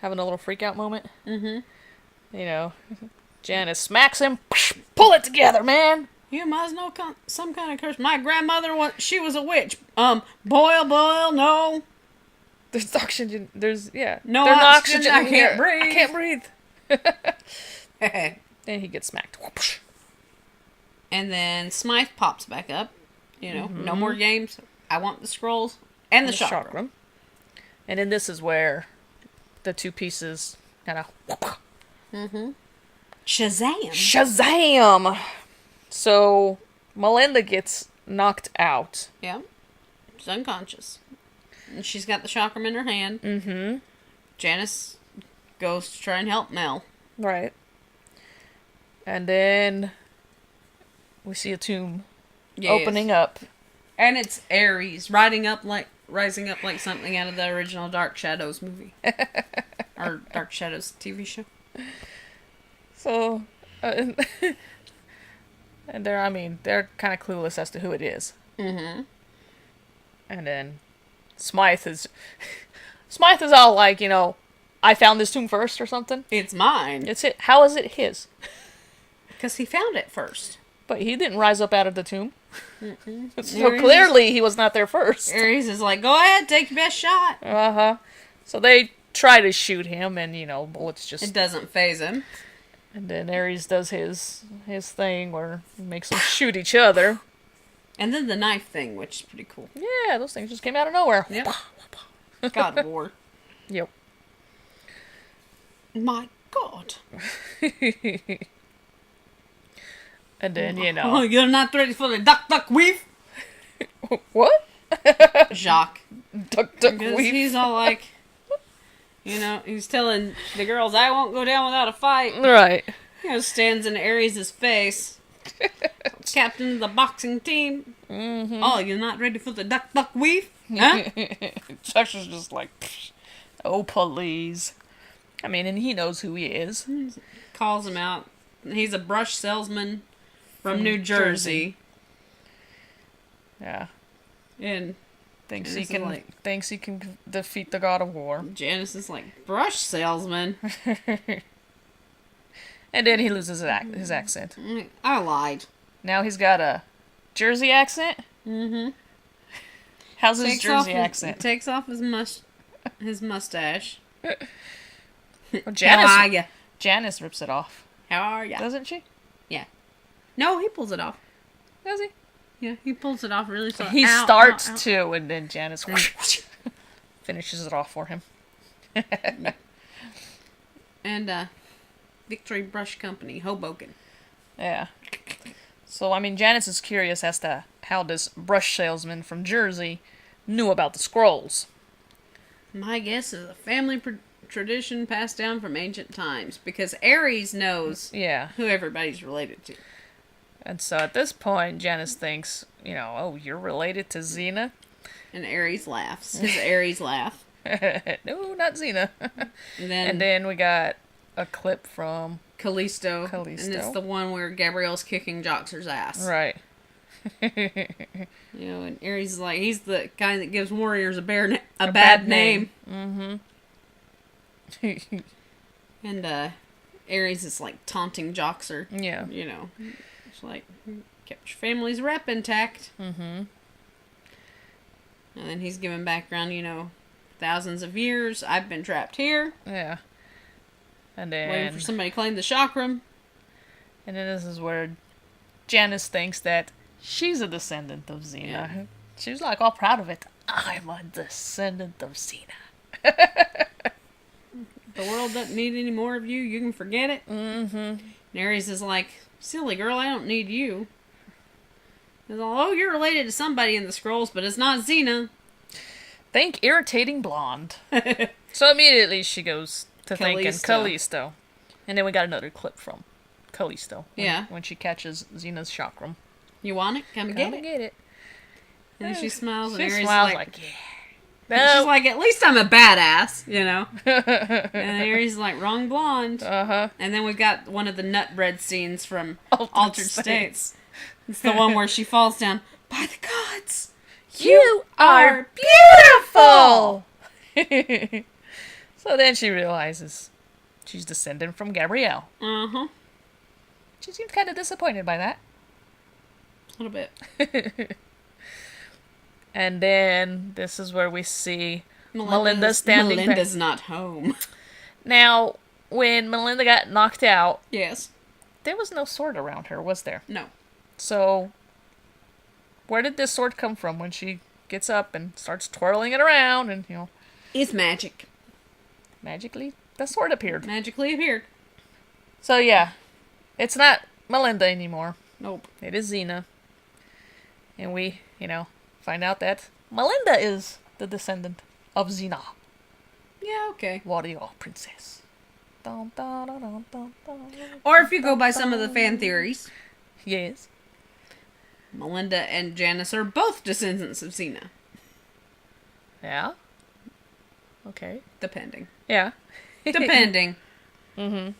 having a little freak out moment. Mm-hmm. Janice smacks him. Pull it together, man! You must know some kind of curse. My grandmother, she was a witch. Boil, no. There's oxygen. There's no oxygen. I can't breathe. I can't breathe. And he gets smacked. And then Smythe pops back up. No more games. I want the scrolls and the chakram. And then this is where the two pieces kind of... Mm-hmm. Shazam! Shazam! So, Melinda gets knocked out. Yeah. She's unconscious. And she's got the chakram in her hand. Mm-hmm. Janice goes to try and help Mel. Right. And then we see a tomb opening up. And it's Ares rising up like something out of the original Dark Shadows movie. Or Dark Shadows TV show. So, and they're kind of clueless as to who it is. Mm-hmm. And then Smythe is all like, I found this tomb first or something. It's mine. It's it. How is it his? Because he found it first. But he didn't rise up out of the tomb. So clearly he was not there first. Ares is like, go ahead, take your best shot. Uh-huh. So they try to shoot him and, bullets just... It doesn't faze him. And then Ares does his thing where he makes them shoot each other. And then the knife thing, which is pretty cool. Yeah, those things just came out of nowhere. Yep. God of War. Yep. My God. And then, Oh, you're not ready for the duck weave? What? Jacques. Duck weave. He's all like, he's telling the girls, I won't go down without a fight. Right. Stands in Ares' face. Captain of the boxing team. Mm-hmm. Oh, you're not ready for the duck weave? Huh? Josh's just like, oh, please. And he knows who he is. Calls him out. He's a brush salesman from New Jersey. Yeah. And thinks he can defeat the god of war. Janice is like, brush salesman? And then he loses his accent. I lied. Now he's got a Jersey accent? Mm-hmm. How's his Jersey accent? Takes off his mustache. Well, How are ya? Janice rips it off. How are ya? Doesn't she? Yeah. No, he pulls it off. Does he? Yeah, he pulls it off really slow. He starts to, and then Janice finishes it off for him. And, Victory Brush Company, Hoboken. Yeah. So, I mean, Janice is curious as to how this brush salesman from Jersey knew about the scrolls. My guess is a family tradition passed down from ancient times, because Ares knows who everybody's related to. And so at this point, Janice thinks, oh, you're related to Xena? And Ares laughs. His Ares laugh. No, not Xena. And then we got a clip from Callisto. And it's the one where Gabrielle's kicking Joxer's ass. Right. And Ares is like, he's the guy that gives warriors a bad name. Mm-hmm. And Ares is like taunting Joxer. Yeah. It's like, kept your family's rep intact. Mm-hmm. And then he's giving background, thousands of years, I've been trapped here. Yeah. And then waiting for somebody to claim the chakram. And then this is where Janice thinks that she's a descendant of Xena. Yeah. She's like all proud of it. I'm a descendant of Xena. The world doesn't need any more of you. You can forget it. Mm-hmm. And Ares is like, silly girl, I don't need you. He's like, oh, you're related to somebody in the scrolls, but it's not Xena. Think irritating blonde. So immediately she goes to thinking Callisto. And then we got another clip from Callisto. When she catches Xena's chakram. You want it? Come get it. And she smiles, and Ares is like, yeah. No. She's like, at least I'm a badass, And Ares is like, wrong blonde. Uh-huh. And then we've got one of the nutbread scenes from Altered States. It's the one where she falls down. By the gods, you are beautiful! So then she realizes she's descended from Gabrielle. Uh-huh. She seemed kind of disappointed by that. A little bit. And then this is where we see Melinda standing there. Melinda's not home. Now, when Melinda got knocked out, yes, there was no sword around her, was there? No. So, where did this sword come from when she gets up and starts twirling it around and, It's magic. Magically, the sword appeared. Magically appeared. So, yeah. It's not Melinda anymore. Nope. It is Xena. And we, find out that Melinda is the descendant of Xena. Yeah, okay. Warrior princess. Dun, dun, dun, dun, dun, dun, or if you go by some of the fan theories. Yes. Melinda and Janice are both descendants of Xena. Yeah? Okay. Depending. Yeah. Depending. Mm-hmm.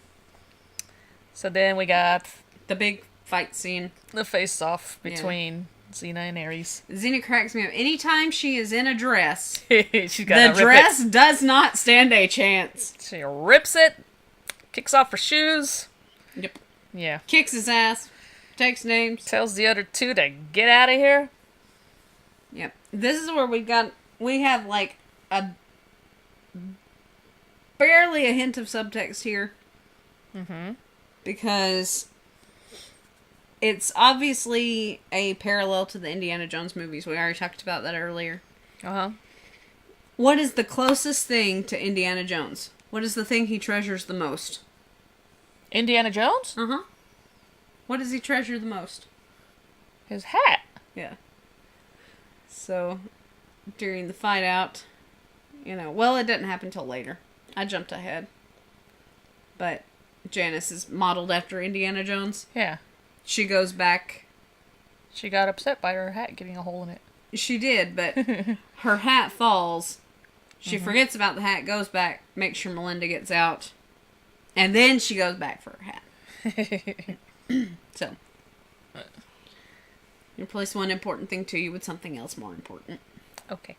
So then we got the big fight scene. The face-off between Xena and Ares. Xena cracks me up. Anytime she is in a dress, the dress does not stand a chance. She rips it, kicks off her shoes. Yep. Yeah. Kicks his ass, takes names. Tells the other two to get out of here. Yep. This is where we have like barely a hint of subtext here. Mm-hmm. Because it's obviously a parallel to the Indiana Jones movies. We already talked about that earlier. Uh-huh. What is the closest thing to Indiana Jones? What is the thing he treasures the most? Indiana Jones? Uh-huh. What does he treasure the most? His hat. Yeah. So, during the fight out, well, it didn't happen till later. I jumped ahead. But Janice is modeled after Indiana Jones. Yeah. She goes back. She got upset by her hat getting a hole in it. She did, but her hat falls. She forgets about the hat, goes back, makes sure Melinda gets out, and then she goes back for her hat. So, you replace one important thing to you with something else more important. Okay.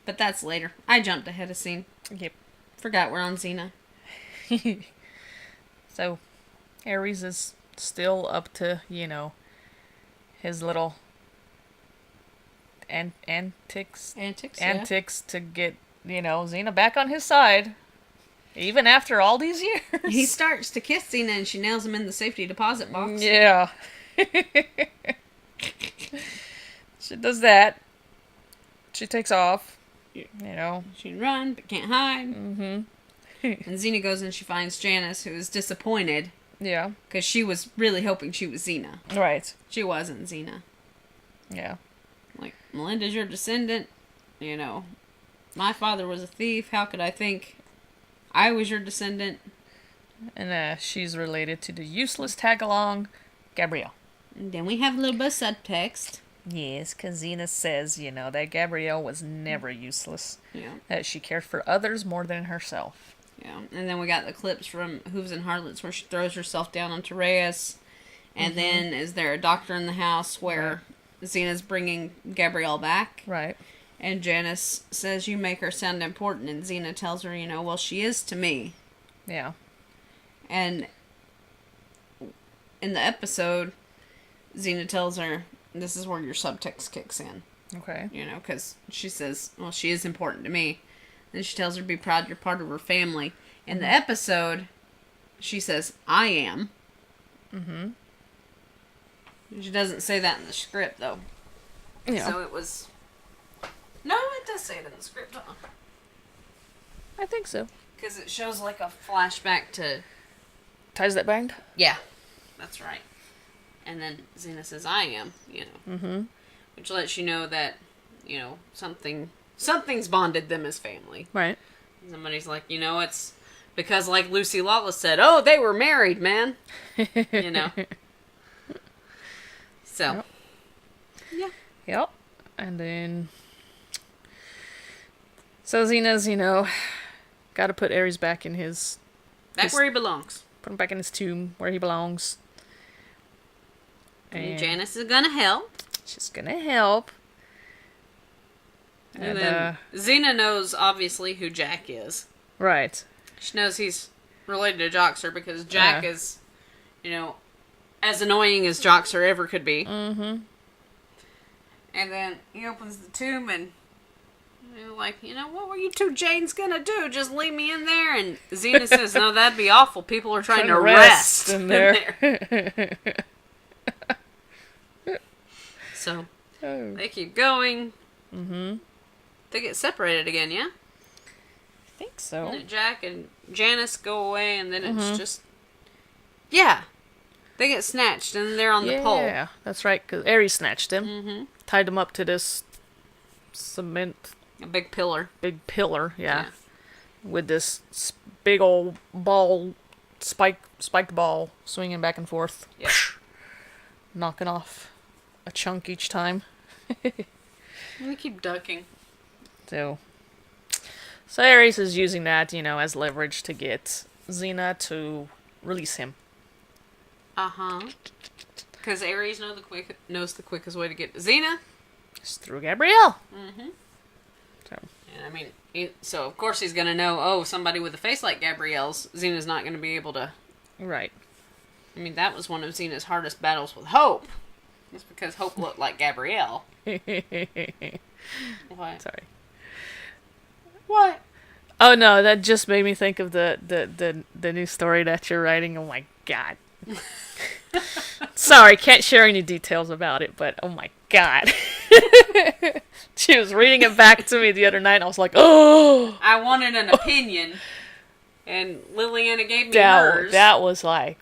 But that's later. I jumped ahead of scene. Yep. Forgot we're on Xena. So, Ares is still up to, his little antics Antics, to get, Xena back on his side. Even after all these years. He starts to kiss Xena and she nails him in the safety deposit box. Yeah. She does that. She takes off. She can run, but can't hide. Mm-hmm. And Xena goes and she finds Janice, who is disappointed. Yeah. Because she was really hoping she was Xena. Right. She wasn't Xena. Yeah. Like, Melinda's your descendant. My father was a thief. How could I think I was your descendant? And she's related to the useless tag-along, Gabrielle. And then we have a little bit of subtext. Yes, because Xena says, that Gabrielle was never useless. Yeah. That she cared for others more than herself. Yeah. And then we got the clips from Hooves and Harlots where she throws herself down onto Reyes. And then is there a doctor in the house where Xena's bringing Gabrielle back? Right. And Janice says, you make her sound important. And Xena tells her, well, she is to me. Yeah. And in the episode, Xena tells her, this is where your subtext kicks in. Okay. Because she says, well, she is important to me. And she tells her, be proud you're part of her family. In the episode, she says, I am. Mm-hmm. She doesn't say that in the script, though. Yeah. So it was... No, it does say it in the script, huh? I think so. Because it shows like a flashback to... Ties that banged? Yeah, that's right. And then Xena says, I am, Mm-hmm. Which lets you know that, something's bonded them as family. Right. Somebody's like, it's because like Lucy Lawless said, oh, they were married, man. So. Yep. Yeah. Yep. And then... So Xena's, got to put Ares back in his... Back where he belongs. Put him back in his tomb where he belongs. And Janice is gonna help. She's gonna help. And then Xena knows, obviously, who Jack is. Right. She knows he's related to Joxer because Jack is, as annoying as Joxer ever could be. Mm-hmm. And then he opens the tomb and what were you two Janes gonna do? Just leave me in there? And Xena says, no, that'd be awful. People are trying to rest in there. So, they keep going. Mm-hmm. They get separated again, yeah? I think so. And then Jack and Janice go away, and then it's just... Yeah. They get snatched, and they're on the pole. Yeah, that's right, because Ares snatched him. Mm-hmm. Tied him up to this cement... A big pillar. Big pillar, yeah. With this big old ball, spiked ball, swinging back and forth. Yeah. Knocking off a chunk each time. They keep ducking. So Ares is using that, as leverage to get Xena to release him. Uh-huh. Because Ares knows the quickest way to get to Xena. It's through Gabrielle. Mm-hmm. So. And so of course he's going to know, somebody with a face like Gabrielle's, Xena's not going to be able to... Right. That was one of Xena's hardest battles with Hope. It's because Hope looked like Gabrielle. What? Sorry. What? Oh no, that just made me think of the new story that you're writing. Oh my god. Sorry, can't share any details about it, but oh my god. She was reading it back to me the other night and I was like, oh! I wanted an opinion, and Liliana gave me hers. That was like,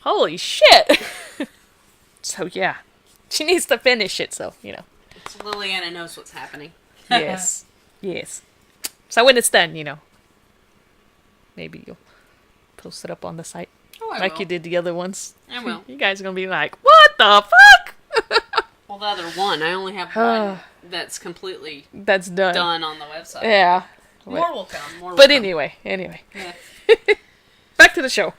holy shit! So yeah, she needs to finish it, so, So Liliana knows what's happening. Yes. So when it's done, maybe you'll post it up on the site. Oh, I like will. you did the other ones. I will. You guys are going to be like, what the fuck? Well, the other one, I only have one that's completely That's done on the website. Yeah. More will come. But anyway. Yeah. Back to the show.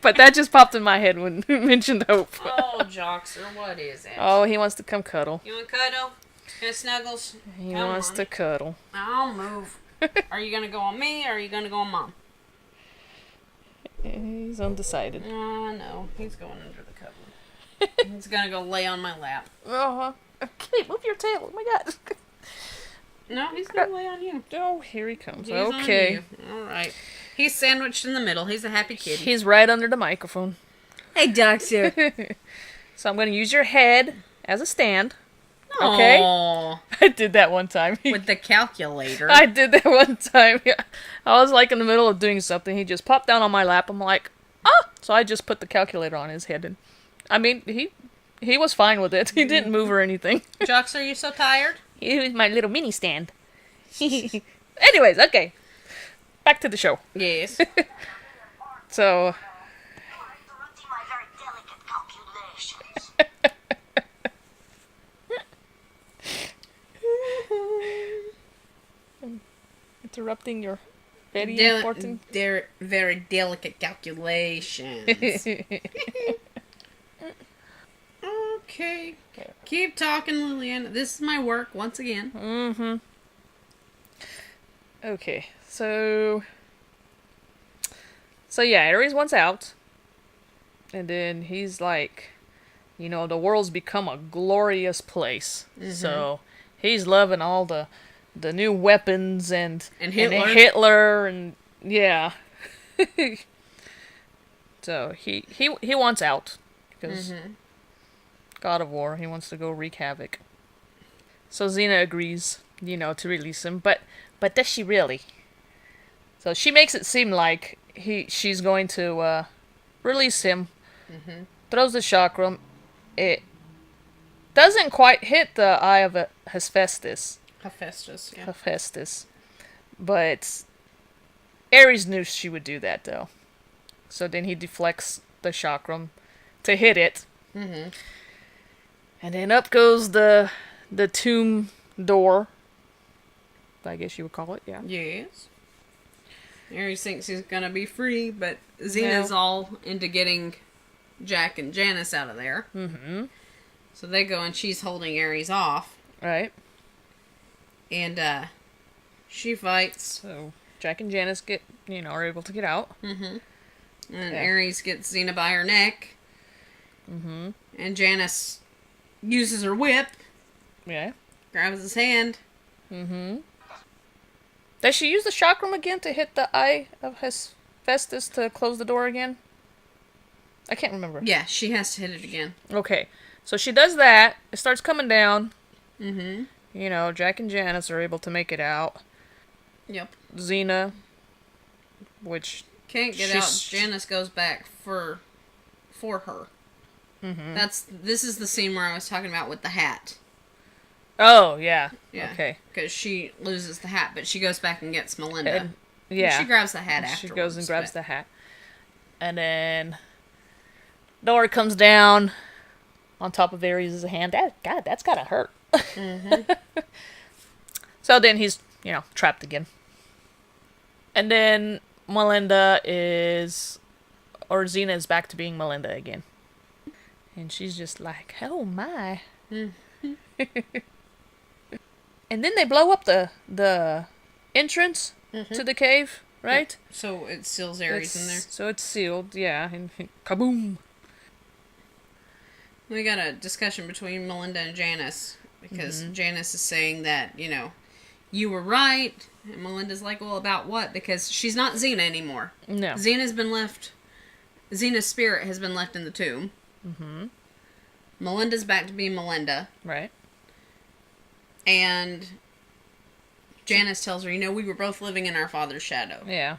But that just popped in my head when you mentioned Hope. Oh, Joxer, what is it? Oh, he wants to come cuddle. You want to cuddle? You want snuggles? He wants to cuddle. I'll move. Are you going to go on me, or are you going to go on Mom? He's undecided. No, he's going under the cover. He's going to go lay on my lap. Uh-huh. Okay, move your tail. Oh my god. No, he's gonna lay on you. Oh, here he comes. He's Okay. on you. All right. He's sandwiched in the middle. He's a happy kitty. He's right under the microphone. Hey, doctor. So I'm going to use your head as a stand. Okay? Aww. I did that one time. With the calculator. I did that one time. Yeah. I was like in the middle of doing something. He just popped down on my lap. I'm like, ah! So I just put the calculator on his head. And I mean, he was fine with it. He didn't move or anything. Jocks, are you so tired? He was my little mini stand. Anyways, okay. Back to the show. Yes. So... interrupting your very important... They're very delicate calculations. Okay. Keep talking, Liliana. This is my work once again. Mm-hmm. Okay, so yeah, Ares wants out. And then he's like, you know, the world's become a glorious place. Mm-hmm. So he's loving all the new weapons and Hitler and yeah. So he wants out because God of War, he wants to go wreak havoc. So Xena agrees, you know, to release him, but does she really? So she makes it seem like she's going to release him. Mm-hmm. Throws the chakram. It doesn't quite hit the eye of Hephaestus. Hephaestus, yeah. Hephaestus. But Ares knew she would do that, though. So then he deflects the chakram to hit it. Mm-hmm. And then up goes the tomb door. I guess you would call it, yeah. Yes. Ares thinks he's gonna be free, but Xena's all into getting Jack and Janice out of there. Mm-hmm. So they go and she's holding Ares off. Right. And she fights. So Jack and Janice are able to get out. Mm-hmm. And Ares gets Xena by her neck. Mm-hmm. And Janice uses her whip. Yeah. Grabs his hand. Mm-hmm. Does she use the chakram again to hit the eye of Hephaestus to close the door again? I can't remember. Yeah, she has to hit it again. Okay. So she does that. It starts coming down. Mm-hmm. You know, Jack and Janice are able to make it out. Yep. Xena, which... can't get out. Janice goes back for her. Mm-hmm. This is the scene where I was talking about with the hat. Oh, yeah. Yeah. Okay. Because she loses the hat, but she goes back and gets Melinda. Yeah. And she grabs the hat afterwards. She goes and grabs the hat. And then door comes down on top of Ares' hand. God, that's gotta hurt. Mm-hmm. So then he's, trapped again. And then Xena is back to being Melinda again. And she's just like, oh my. Mm-hmm. And then they blow up the entrance to the cave, right? Yeah. So it seals Ares in there. So it's sealed, yeah. And kaboom. We got a discussion between Melinda and Janice. Because Janice is saying that, you were right. And Melinda's like, well, about what? Because she's not Xena anymore. No. Xena's spirit has been left in the tomb. Mm-hmm. Melinda's back to being Melinda. Right. And Janice tells her, we were both living in our father's shadow. Yeah.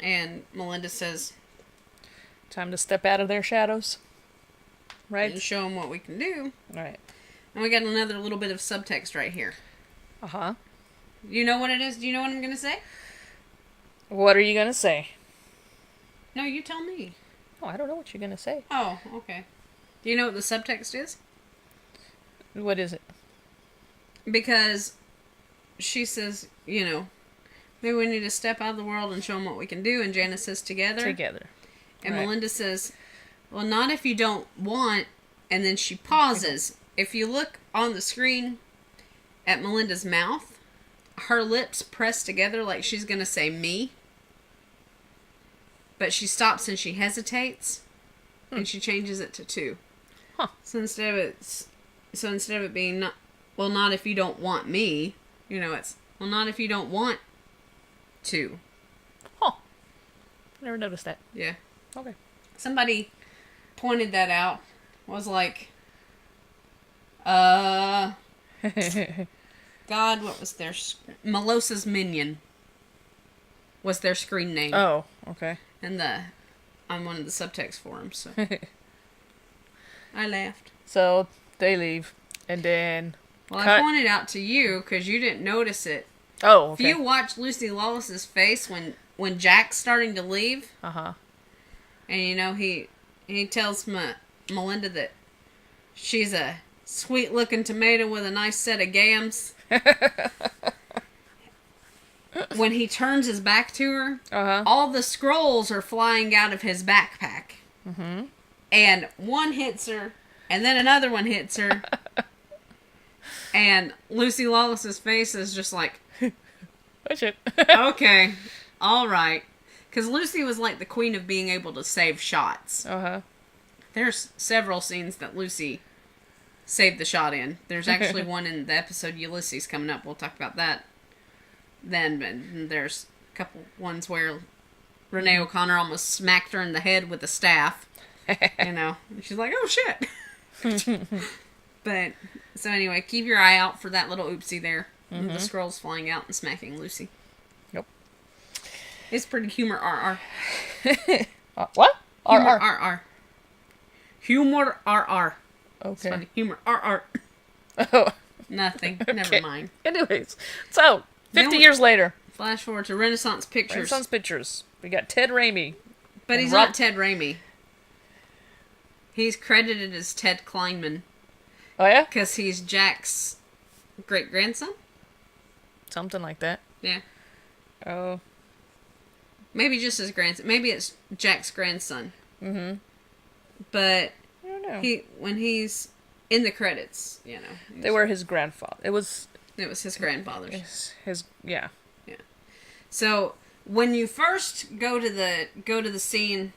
And Melinda says... time to step out of their shadows. Right. And show them what we can do. Right. And we got another little bit of subtext right here. Uh-huh. You know what it is? Do you know what I'm going to say? What are you going to say? No, you tell me. Oh, I don't know what you're going to say. Oh, okay. Do you know what the subtext is? What is it? Because she says, maybe we need to step out of the world and show them what we can do. And Janice says, together. Together. And Melinda says, well, not if you don't want. And then she pauses. If you look on the screen at Melinda's mouth, her lips press together like she's going to say me. But she stops and she hesitates. And she changes it to 2. Huh. So instead of it's So instead of it being, not if you don't want me, it's, well, not if you don't want to. Huh. Never noticed that. Yeah. Okay. Somebody pointed that out. Was like, God, what was their... Melosa's Minion was their screen name. Oh, okay. And on one of the subtext forums, so... I laughed. So, they leave, and then... Well, I pointed out to you, because you didn't notice it. Oh, okay. If you watch Lucy Lawless's face when Jack's starting to leave... Uh-huh. And, he tells Melinda that she's a sweet-looking tomato with a nice set of gams. When he turns his back to her, all the scrolls are flying out of his backpack. Mm-hmm. And one hits her, and then another one hits her. And Lucy Lawless's face is just like... Watch it. Okay, all right. Because Lucy was like the queen of being able to save shots. Uh-huh. There's several scenes that Lucy saved the shot in. There's actually one in the episode Ulysses coming up. We'll talk about that then. But there's a couple ones where Renee O'Connor almost smacked her in the head with a staff. And she's like, oh shit. But, so anyway, keep your eye out for that little oopsie there. Mm-hmm. The scrolls flying out and smacking Lucy. Yep. It's pretty humor RR. What? Humor RR. Humor RR. Okay. It's funny. Humor RR. Oh. Nothing. Okay. Never mind. Anyways, so 50 years later. Flash forward to Renaissance Pictures. Renaissance Pictures. We got Ted Raimi. But he's not Ted Raimi. He's credited as Ted Kleinman. Oh, yeah? Because he's Jack's great-grandson? Something like that. Yeah. Oh. Maybe just his grandson. Maybe it's Jack's grandson. Mm-hmm. But I don't know. When he's in the credits, they were his grandfather. It was his grandfather's. Yeah. Yeah. So when you first go to the scene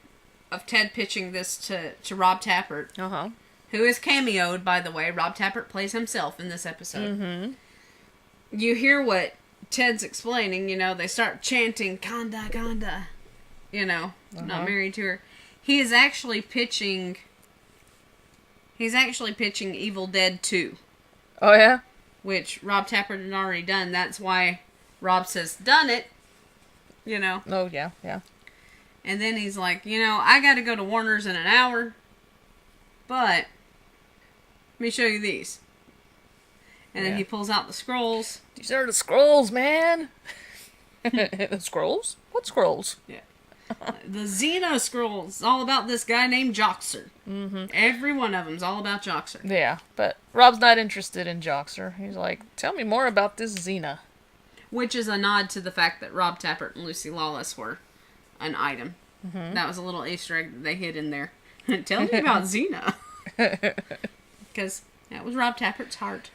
of Ted pitching this to Rob Tappert, who is cameoed, by the way. Rob Tappert plays himself in this episode. Mm-hmm. You hear what Ted's explaining. They start chanting "Kanda, Kanda." Not married to her. He is actually pitching. He's actually pitching Evil Dead 2. Oh, yeah? Which Rob Tappert had already done. That's why Rob says, done it. Oh, yeah, yeah. And then he's like, I gotta go to Warner's in an hour. But, let me show you these. And then he pulls out the scrolls. These are the scrolls, man. The scrolls? What scrolls? Yeah. The Xena Scrolls. All about this guy named Joxer. Mm-hmm. Every one of them's all about Joxer. Yeah, but Rob's not interested in Joxer. He's like, tell me more about this Xena. Which is a nod to the fact that Rob Tappert and Lucy Lawless were an item. Mm-hmm. That was a little Easter egg that they hid in there. Tell me about Xena. Because that was Rob Tappert's heart.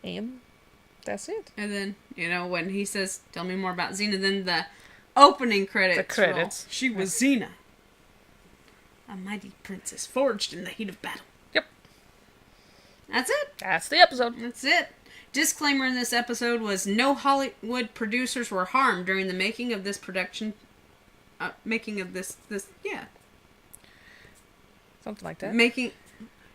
And that's it. And then, when he says, tell me more about Xena, then the opening credits. The credits. Roll. She was Xena. A mighty princess forged in the heat of battle. Yep. That's it. That's the episode. That's it. Disclaimer in this episode was no Hollywood producers were harmed during the making of this production. Yeah. Something like that.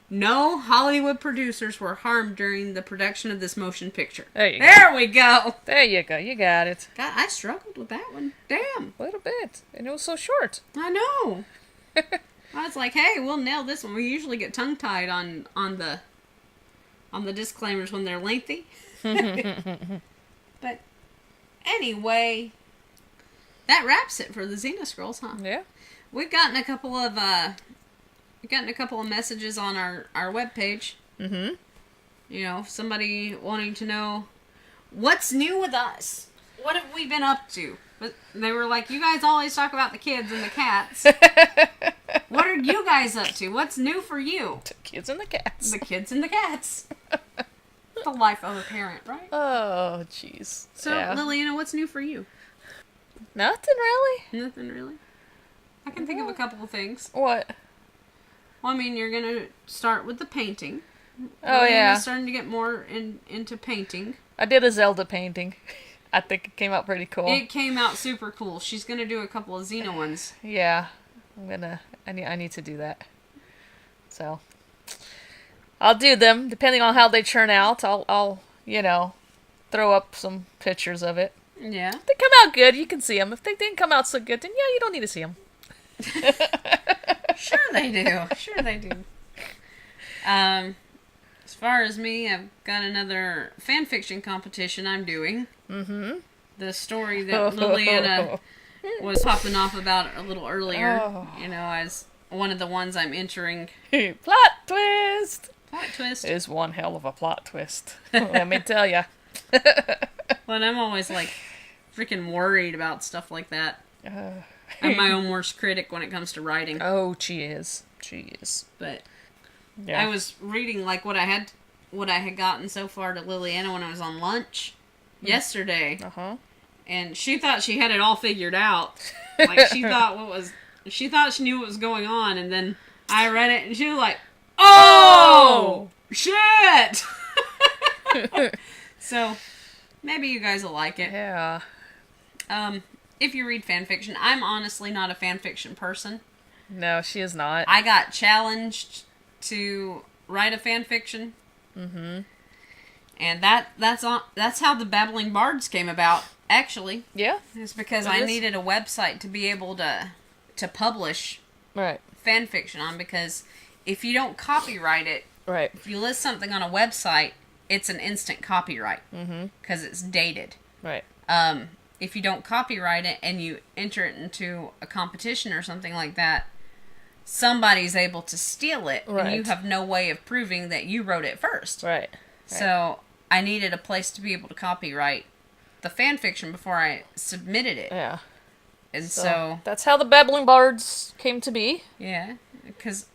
No Hollywood producers were harmed during the production of this motion picture. There we go. There you go. You got it. God, I struggled with that one. Damn. A little bit. And it was so short. I know. I was like, hey, we'll nail this one. We usually get tongue-tied on the disclaimers when they're lengthy. But anyway, that wraps it for the Xena Scrolls, huh? Yeah. We've gotten a couple of messages on our webpage. Mm-hmm. Somebody wanting to know what's new with us. What have we been up to? But they were like, you guys always talk about the kids and the cats. What are you guys up to? What's new for you? The kids and the cats. The kids and the cats. The life of a parent, right? Oh, jeez. So, yeah. Liliana, what's new for you? Nothing really. Nothing really. I can think of a couple of things. What? Well, I mean, you're going to start with the painting. Oh, yeah. Starting to get more into painting. I did a Zelda painting. I think it came out pretty cool. It came out super cool. She's going to do a couple of Xena ones. Yeah. I need to do that. So, I'll do them. Depending on how they turn out, I'll throw up some pictures of it. Yeah. If they come out good, you can see them. If they didn't come out so good, then yeah, you don't need to see them. Sure they do. As far as me, I've got another fanfiction competition I'm doing. Mm-hmm. The story that Liliana was popping off about a little earlier, as one of the ones I'm entering. Plot twist! Plot twist. Is one hell of a plot twist. Let me tell ya. But I'm always, freaking worried about stuff like that. I'm my own worst critic when it comes to writing. Oh, she is. But yeah. I was reading, what I had gotten so far to Liliana when I was on lunch yesterday. Uh-huh. And she thought she had it all figured out. She thought she knew what was going on, and then I read it, and she was like, "Oh! Shit!" So, maybe you guys will like it. Yeah. If you read fanfiction, I'm honestly not a fanfiction person. No, she is not. I got challenged to write a fanfiction. Mm-hmm. And that's how the Babbling Bards came about, actually. Yeah. It's because I needed a website to be able to publish fanfiction on, because if you don't copyright it, if you list something on a website, it's an instant copyright because it's dated. Right. If you don't copyright it and you enter it into a competition or something like that, somebody's able to steal it, and you have no way of proving that you wrote it first. Right. So I needed a place to be able to copyright the fanfiction before I submitted it. Yeah. And so that's how the Babbling Bards came to be. Yeah, because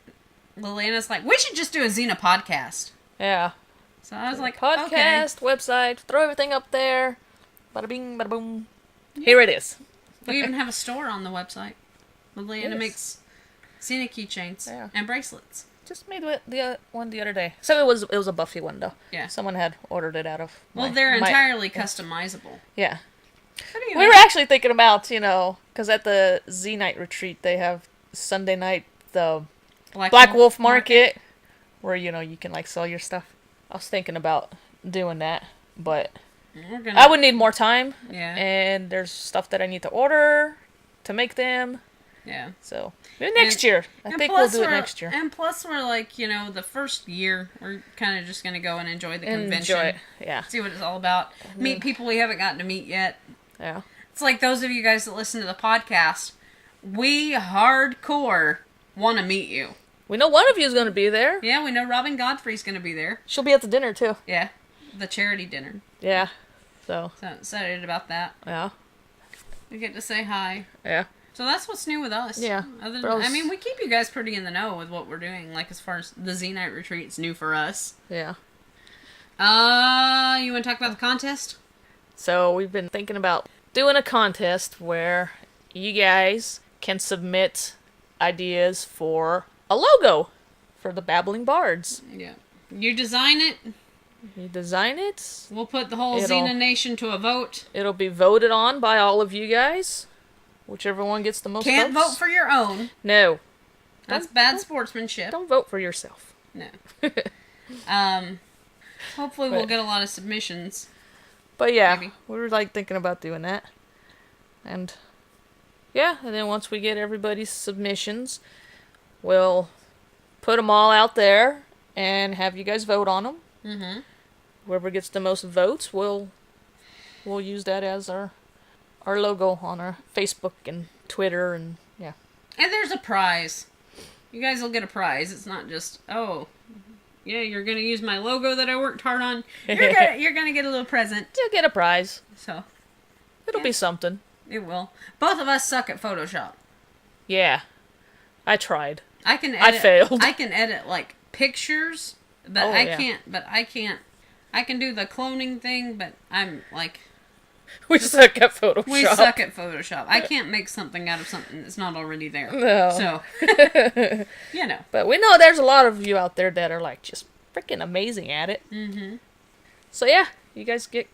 Liliana's like, we should just do a Xena podcast. Yeah. So I was like, podcast, website, throw everything up there. Bada bing, bada boom. Yeah. Here it is. We even have a store on the website. Liliana makes Xena keychains and bracelets. Just made the one the other day. So it was a Buffy one though. Yeah. Someone had ordered it out of. They're entirely customizable. Yeah. We were actually thinking about, because at the Xenite retreat they have Sunday night the Black Wolf Market where you can sell your stuff. I was thinking about doing that, but I would need more time. Yeah. And there's stuff that I need to order to make them. Yeah. So maybe next year. I think we'll do it next year. And plus we're the first year we're kind of just going to go and enjoy the convention. Enjoy it. Yeah. See what it's all about. Meet people we haven't gotten to meet yet. Yeah. It's like those of you guys that listen to the podcast, we hardcore want to meet you. We know one of you is going to be there. Yeah, we know Robin Godfrey's going to be there. She'll be at the dinner too. Yeah. The charity dinner. Yeah. So excited about that. Yeah. We get to say hi. Yeah. So that's what's new with us. Yeah. We keep you guys pretty in the know with what we're doing. As far as the Xenite retreat's new for us. Yeah. You want to talk about the contest? So we've been thinking about doing a contest where you guys can submit ideas for a logo for the Babbling Bards. Yeah. You design it. You design it. We'll put the whole Xena Nation to a vote. It'll be voted on by all of you guys. Whichever one gets the most votes. Can't vote for your own. No. That's bad sportsmanship. Don't vote for yourself. No. Hopefully we'll get a lot of submissions. But yeah, we were thinking about doing that. And yeah, and then once we get everybody's submissions, we'll put them all out there and have you guys vote on them. Mm-hmm. Whoever gets the most votes, we'll use that as our logo on our Facebook and Twitter and yeah. And there's a prize. You guys will get a prize. It's not just, you're gonna use my logo that I worked hard on. You're gonna get a little present. You'll get a prize. So it'll be something. It will. Both of us suck at Photoshop. Yeah. I tried. I failed. I can edit pictures, but I can't. I can do the cloning thing, but I'm We suck at Photoshop. We suck at Photoshop. I can't make something out of something that's not already there. No. So, you know. But we know there's a lot of you out there that are like just freaking amazing at it. Mm-hmm. So yeah, you guys get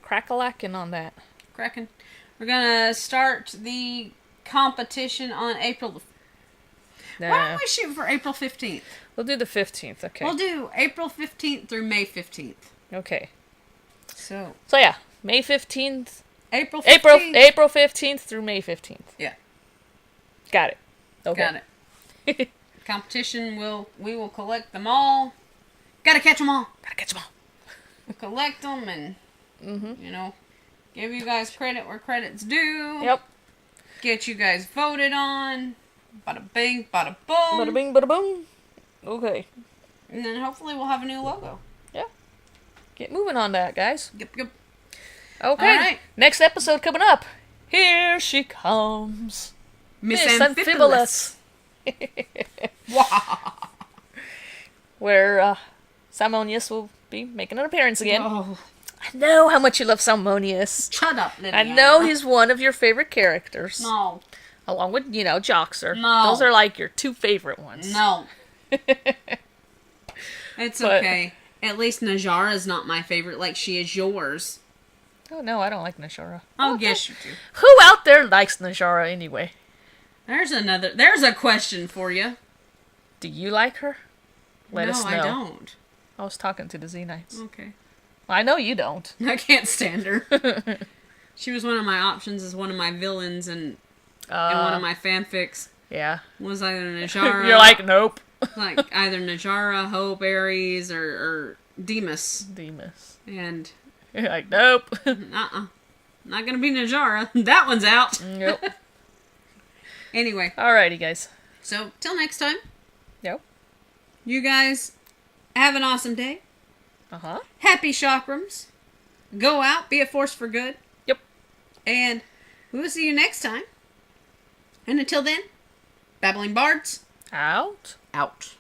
crack-a-lacking on that. Cracking. We're gonna start the competition on April. Why don't we shoot for April 15th? We'll do the 15th, okay. We'll do April 15th through May 15th. Okay. So yeah, May 15th. April 15th. April 15th through May 15th. Yeah. Got it. Okay. Got it. Competition, we will collect them all. Gotta catch them all. We'll collect them and, you know, give you guys credit where credit's due. Yep. Get you guys voted on. Bada bing, bada boom. Bada bing, bada boom. Okay. And then hopefully we'll have a new logo. Yeah. Get moving on that, guys. Yep. Okay. All right. Next episode coming up. Here she comes. Miss Amphibulus. Where Salmonius will be making an appearance again. Oh. I know how much you love Salmonius. Shut up, Lydia. I know he's one of your favorite characters. No. Along with, Joxer. No. Those are like your two favorite ones. No. It's okay. At least Najara's not my favorite like she is yours. Oh, no, I don't like Najara. Oh, yes you do. Who out there likes Najara anyway? There's a question for you. Do you like her? Let us know. No, I don't. I was talking to the Xenites. Okay. Well, I know you don't. I can't stand her. She was one of my options as one of my villains and one of my fanfics. Yeah. Was either Najara. You're like, nope. Like either Najara, Hope, Ares, or Demas. And you're like, nope. Not gonna be Najara. That one's out. Nope. Anyway. Alrighty, guys. So, till next time. Yep. You guys have an awesome day. Uh-huh. Happy chakrams. Go out, be a force for good. Yep. And we will see you next time. And until then, Babbling Bards. Out. Out.